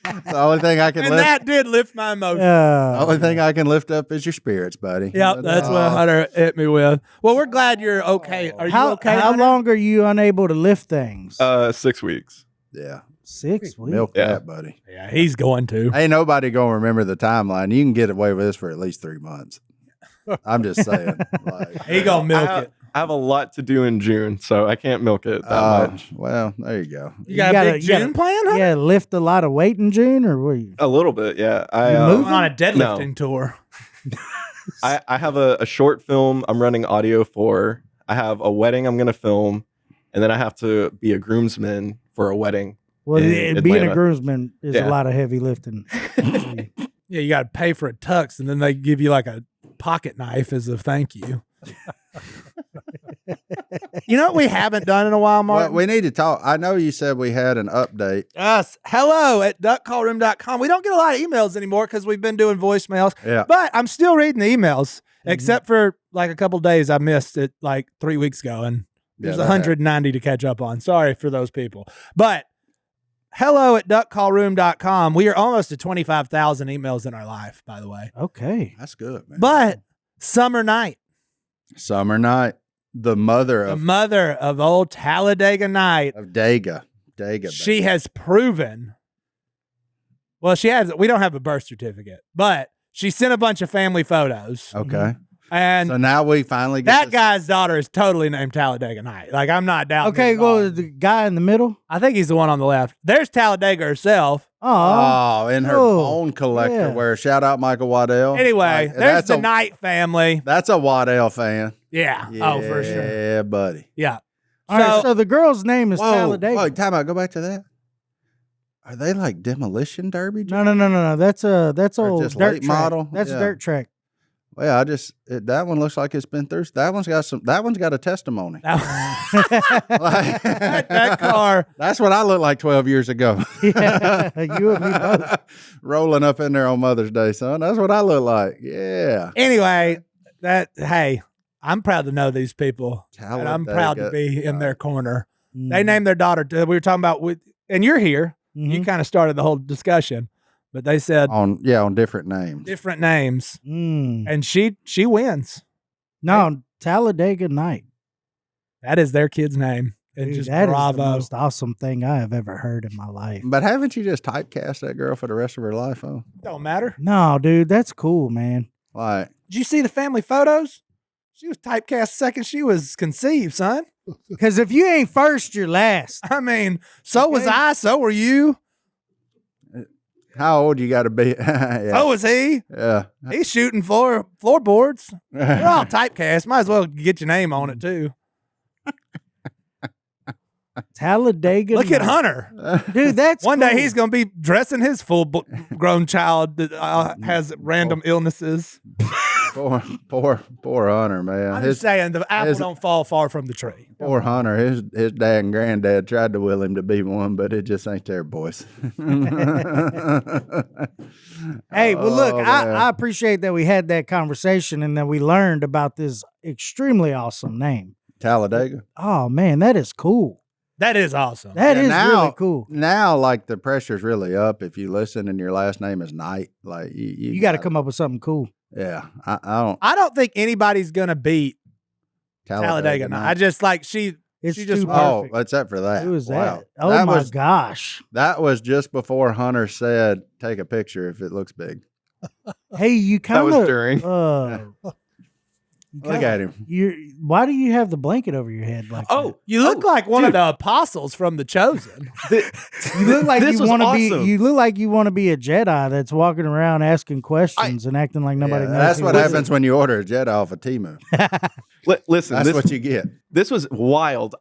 Speaker 1: The only thing I can
Speaker 2: And
Speaker 1: lift.
Speaker 2: that did lift my emotions.
Speaker 1: The only thing I can lift up is your spirits, buddy.
Speaker 2: Yep, that's what Hunter hit me with. Well, we're glad you're okay. Are you okay?
Speaker 5: How
Speaker 2: Hunter?
Speaker 5: long are you unable to lift things?
Speaker 4: 6 weeks.
Speaker 1: Yeah.
Speaker 5: 6 weeks.
Speaker 1: Milk
Speaker 4: Yeah.
Speaker 1: that, buddy.
Speaker 2: Yeah, he's going to.
Speaker 1: Ain't nobody gonna remember the timeline. You can get away with this for at least 3 months. I'm just saying. Like,
Speaker 2: He gonna milk it.
Speaker 4: I have a lot to do in June, so I can't milk it that much.
Speaker 1: well, there you go.
Speaker 2: You got a big June plan, Hunter?
Speaker 5: Yeah, lift a lot of weight in June, or were you?
Speaker 4: A little bit, yeah.
Speaker 2: Going on a deadlifting tour.
Speaker 4: I have a short film I'm running audio for. I have a wedding I'm going to film, and then I have to be a groomsman for a wedding.
Speaker 5: Well,
Speaker 4: in
Speaker 5: being a
Speaker 4: Atlanta.
Speaker 5: groomsman is
Speaker 4: Yeah.
Speaker 5: a lot of heavy lifting.
Speaker 2: Yeah, you got to pay for a tux, and then they give you like a pocket knife as a thank you. You know what we haven't done in a while,
Speaker 1: Well,
Speaker 2: Mark?
Speaker 1: we need to talk. I know you said we had an update.
Speaker 2: Us. Hello at duckcallroom.com. We don't get a lot of emails anymore because we've been doing voicemails.
Speaker 1: Yeah.
Speaker 2: But I'm still reading the emails, except for like a couple days I missed it like 3 weeks ago. And there's
Speaker 1: that
Speaker 2: 190 to catch up on. Sorry for those people. But hello at duckcallroom.com. We are almost at 25,000 emails in our life, by the way.
Speaker 5: Okay.
Speaker 1: That's good, man.
Speaker 2: But Summer Night,
Speaker 1: Summer Night, the mother
Speaker 2: the
Speaker 1: of
Speaker 2: mother of old Talladega Night,
Speaker 1: Daga.
Speaker 2: she has proven. Well, we don't have a birth certificate, but she sent a bunch of family photos.
Speaker 1: Okay.
Speaker 2: And
Speaker 1: So now we finally get
Speaker 2: that guy's daughter is totally named Talladega Night. Like, I'm not doubting.
Speaker 5: Okay,
Speaker 2: it at
Speaker 5: well,
Speaker 2: all.
Speaker 5: the guy in the middle.
Speaker 2: I think he's the one on the left. There's Talladega herself.
Speaker 5: Oh,
Speaker 1: in her
Speaker 5: Oh,
Speaker 1: bone collector.
Speaker 5: yeah.
Speaker 1: Where shout out Michael Waddell.
Speaker 2: Anyway,
Speaker 1: Like,
Speaker 2: there's
Speaker 1: that's
Speaker 2: the
Speaker 1: a,
Speaker 2: Knight family.
Speaker 1: That's a Waddell fan.
Speaker 2: Yeah.
Speaker 1: Yeah,
Speaker 2: Oh, for sure.
Speaker 1: Yeah, buddy.
Speaker 2: Yeah.
Speaker 5: all right. So the girl's name is Talladega.
Speaker 1: Whoa, time out. Go back to that. Are they like demolition derby?
Speaker 5: No. That's
Speaker 1: Or
Speaker 5: old
Speaker 1: just
Speaker 5: dirt
Speaker 1: late
Speaker 5: track.
Speaker 1: model?
Speaker 5: That's
Speaker 1: Yeah.
Speaker 5: a dirt track.
Speaker 1: Well, that one looks like it's been through. That one's got a testimony.
Speaker 2: That car.
Speaker 1: That's what I looked like 12 years ago.
Speaker 5: Yeah, you and me both.
Speaker 1: Rolling up in there on Mother's Day, son. That's what I look like. Yeah.
Speaker 2: Anyway, hey, I'm proud to know these people. And I'm proud to
Speaker 1: Talladega.
Speaker 2: be in their corner.
Speaker 5: Mm.
Speaker 2: They named their daughter. We were talking about, and you're here. You
Speaker 5: Mhm.
Speaker 2: kind of started the whole discussion, but they said
Speaker 1: on different names.
Speaker 2: different names,
Speaker 5: Mm.
Speaker 2: and she wins.
Speaker 5: No, Talladega Night.
Speaker 2: That is their kid's name, and
Speaker 5: Dude,
Speaker 2: just
Speaker 5: that is the
Speaker 2: bravo.
Speaker 5: most awesome thing I have ever heard in my life.
Speaker 1: But haven't you just typecast that girl for the rest of her life? Oh,
Speaker 2: Don't matter.
Speaker 5: No, dude, that's cool, man.
Speaker 1: like
Speaker 2: Did you see the family photos? She was typecast second she was conceived, son.
Speaker 5: Because if you ain't first, you're last.
Speaker 2: I mean, so was
Speaker 5: Okay.
Speaker 2: I. So were you.
Speaker 1: how old you got to be? Yeah.
Speaker 2: So was he.
Speaker 1: Yeah.
Speaker 2: He's shooting floorboards. They're all typecast. Might as well get your name on it too.
Speaker 5: Talladega.
Speaker 2: Look at
Speaker 5: Night.
Speaker 2: Hunter.
Speaker 5: Dude, that's
Speaker 2: One day
Speaker 5: cool.
Speaker 2: he's going to be dressing his full-grown child that has random illnesses.
Speaker 1: Poor Hunter, man.
Speaker 2: I'm just saying, the apple
Speaker 1: his-
Speaker 2: don't fall far from the tree.
Speaker 1: Poor Hunter. His dad and granddad tried to will him to be one, but it just ain't there, boys.
Speaker 5: Hey, well, look,
Speaker 1: Oh,
Speaker 5: I
Speaker 1: man.
Speaker 5: appreciate that we had that conversation and that we learned about this extremely awesome name.
Speaker 1: Talladega.
Speaker 5: Oh, man, that is cool.
Speaker 2: That is awesome.
Speaker 5: That
Speaker 1: Yeah,
Speaker 5: is
Speaker 1: now-
Speaker 5: really cool.
Speaker 1: Now, like the pressure's really up. If you listen and your last name is Knight, like
Speaker 5: You got to come up with something cool.
Speaker 1: Yeah, I
Speaker 2: don't think anybody's going to beat
Speaker 1: don't
Speaker 2: Talladega Night. I just like she
Speaker 5: It's
Speaker 2: She just-
Speaker 5: too
Speaker 1: Oh,
Speaker 5: perfect.
Speaker 1: except for that.
Speaker 5: Who was
Speaker 1: Wow.
Speaker 5: that? Oh
Speaker 1: That
Speaker 5: my
Speaker 1: was,
Speaker 5: gosh!
Speaker 1: That was just before Hunter said, "Take a picture if it looks big."
Speaker 5: Hey, you kind
Speaker 4: That
Speaker 5: of
Speaker 4: was during.
Speaker 1: Look at him.
Speaker 5: Why do you have the blanket over your head like
Speaker 4: Oh,
Speaker 2: You look like one of the apostles from The Chosen.
Speaker 5: that? You look like
Speaker 4: This
Speaker 5: you
Speaker 4: was
Speaker 5: want to
Speaker 4: awesome.
Speaker 5: be. You look like you want to be a Jedi that's walking around asking questions and acting like nobody knows.
Speaker 1: That's
Speaker 5: who
Speaker 1: what
Speaker 5: he is.
Speaker 1: happens when you order a Jedi off of Temu.
Speaker 4: Listen,
Speaker 1: That's
Speaker 4: this,
Speaker 1: what you get.
Speaker 4: this was wild.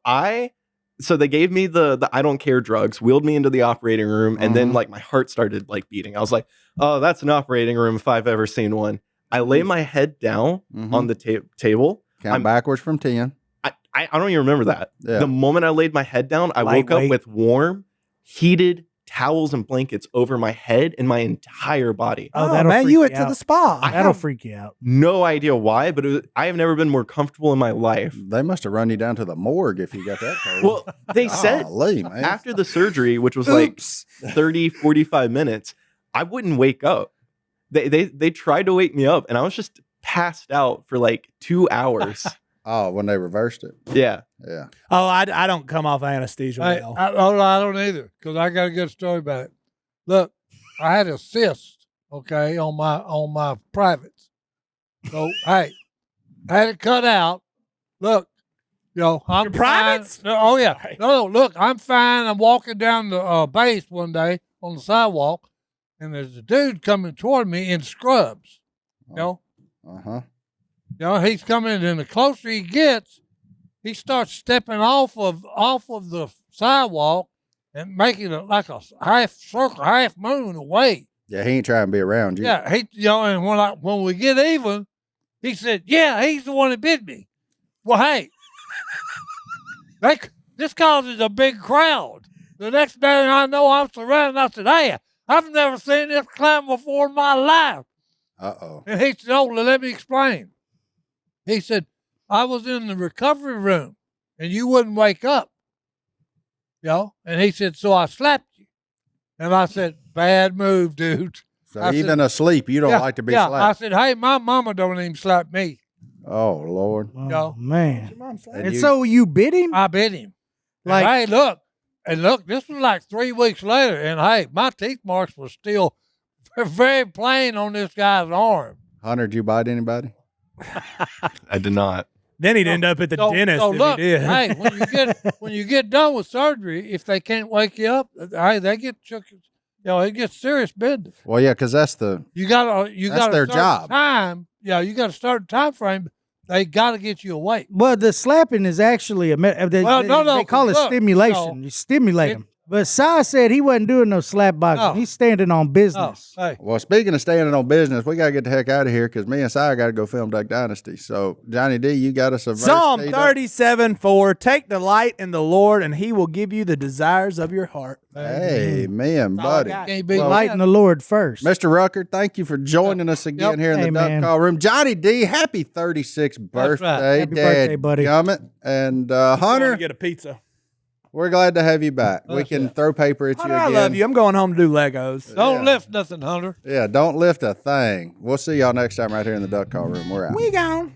Speaker 4: So they gave me the I don't care drugs, wheeled me into the operating room, and then
Speaker 1: Mhm.
Speaker 4: like my heart started like beating. I was like, oh, that's an operating room if I've ever seen one. I lay my head down
Speaker 1: Mhm.
Speaker 4: on the table.
Speaker 1: Count
Speaker 4: I'm-
Speaker 1: backwards from 10.
Speaker 4: I don't even remember that.
Speaker 1: Yeah.
Speaker 4: The moment I laid my head down, I woke up
Speaker 5: Lightweight.
Speaker 4: with warm, heated towels and blankets over my head and my entire body.
Speaker 5: Oh,
Speaker 2: Oh,
Speaker 5: that'll
Speaker 2: man,
Speaker 5: freak
Speaker 2: you went
Speaker 5: you
Speaker 2: to
Speaker 5: out.
Speaker 2: the spa.
Speaker 4: I
Speaker 5: That'll
Speaker 4: have-
Speaker 5: freak you out.
Speaker 4: No idea why, but I have never been more comfortable in my life.
Speaker 1: They must have run you down to the morgue if you got that cold.
Speaker 4: Well, they said
Speaker 1: Golly, man.
Speaker 4: after the surgery, which was like 30, 45 minutes, I wouldn't wake up. They tried to wake me up, and I was just passed out for like 2 hours.
Speaker 1: Oh, when they reversed it.
Speaker 4: Yeah.
Speaker 1: Yeah.
Speaker 2: Oh, I don't come off anesthesia well.
Speaker 3: I don't either, because I got a good story about it. Look, I had a cyst, okay, on my privates. So hey, I had it cut out. Look, I'm
Speaker 2: Your privates?
Speaker 3: fine. Oh yeah. No, look, I'm fine. I'm walking down the base one day on the sidewalk, and there's a dude coming toward me in scrubs.
Speaker 1: Uh-huh.
Speaker 3: He's coming, and the closer he gets, he starts stepping off of the sidewalk and making it like a half circle, half moon away.
Speaker 1: Yeah, he ain't trying to be around you.
Speaker 3: Yeah, and when we get even, he said, "Yeah, he's the one that bit me." Well, hey, This causes a big crowd. The next day I know I'm surrounded. I said, hey, I've never seen this clown before in my life.
Speaker 1: Uh-oh.
Speaker 3: And he said, oh, let me explain. He said, I was in the recovery room and you wouldn't wake up. And he said, so I slapped you. And I said, bad move, dude.
Speaker 1: So even asleep, you don't like to be slapped.
Speaker 3: I said, hey, my mama don't even slap me.
Speaker 1: Oh, Lord.
Speaker 5: Oh, man.
Speaker 1: And
Speaker 5: so you bit him?
Speaker 3: I bit him.
Speaker 5: Like,
Speaker 3: hey, look, this was like 3 weeks later, and hey, my teeth marks were still very plain on this guy's arm.
Speaker 1: Hunter, did you bite anybody?
Speaker 4: I did not.
Speaker 2: Then he'd end up at the dentist if
Speaker 3: look,
Speaker 2: he did.
Speaker 3: Hey, when you get done with surgery, if they can't wake you up, hey, they get shook. It gets serious business.
Speaker 1: Well, yeah, because that's
Speaker 3: their job. Time. You got a certain time frame. They got to get you awake.
Speaker 5: Well, the slapping is actually they call it stimulation.
Speaker 3: No.
Speaker 5: You stimulate them. But Si said he wasn't doing no slap boxing.
Speaker 3: No.
Speaker 5: He's standing on business.
Speaker 3: Hey.
Speaker 1: Well, speaking of standing on business, we got to get the heck out of here because me and Si got to go film Duck Dynasty. So, Johnny D, you got us a verse.
Speaker 2: Psalm 37:4. Take delight in the Lord, and he will give you the desires of your heart.
Speaker 1: Amen, buddy.
Speaker 5: Delight in the Lord first.
Speaker 1: Mr. Rucker, thank you for joining us again here in the Duck Call Room. Johnny D, happy 36th birthday.
Speaker 3: Right.
Speaker 5: Happy birthday, buddy.
Speaker 1: Gummit. And Hunter,
Speaker 2: Get a pizza.
Speaker 1: we're glad to have you back. We can throw paper at
Speaker 2: Hunter,
Speaker 1: you
Speaker 2: I
Speaker 1: again.
Speaker 2: love you. I'm going home to do Legos.
Speaker 3: Don't lift nothing, Hunter.
Speaker 1: Yeah, don't lift a thing. We'll see y'all next time right here in the Duck Call Room. We're out.
Speaker 2: We gone.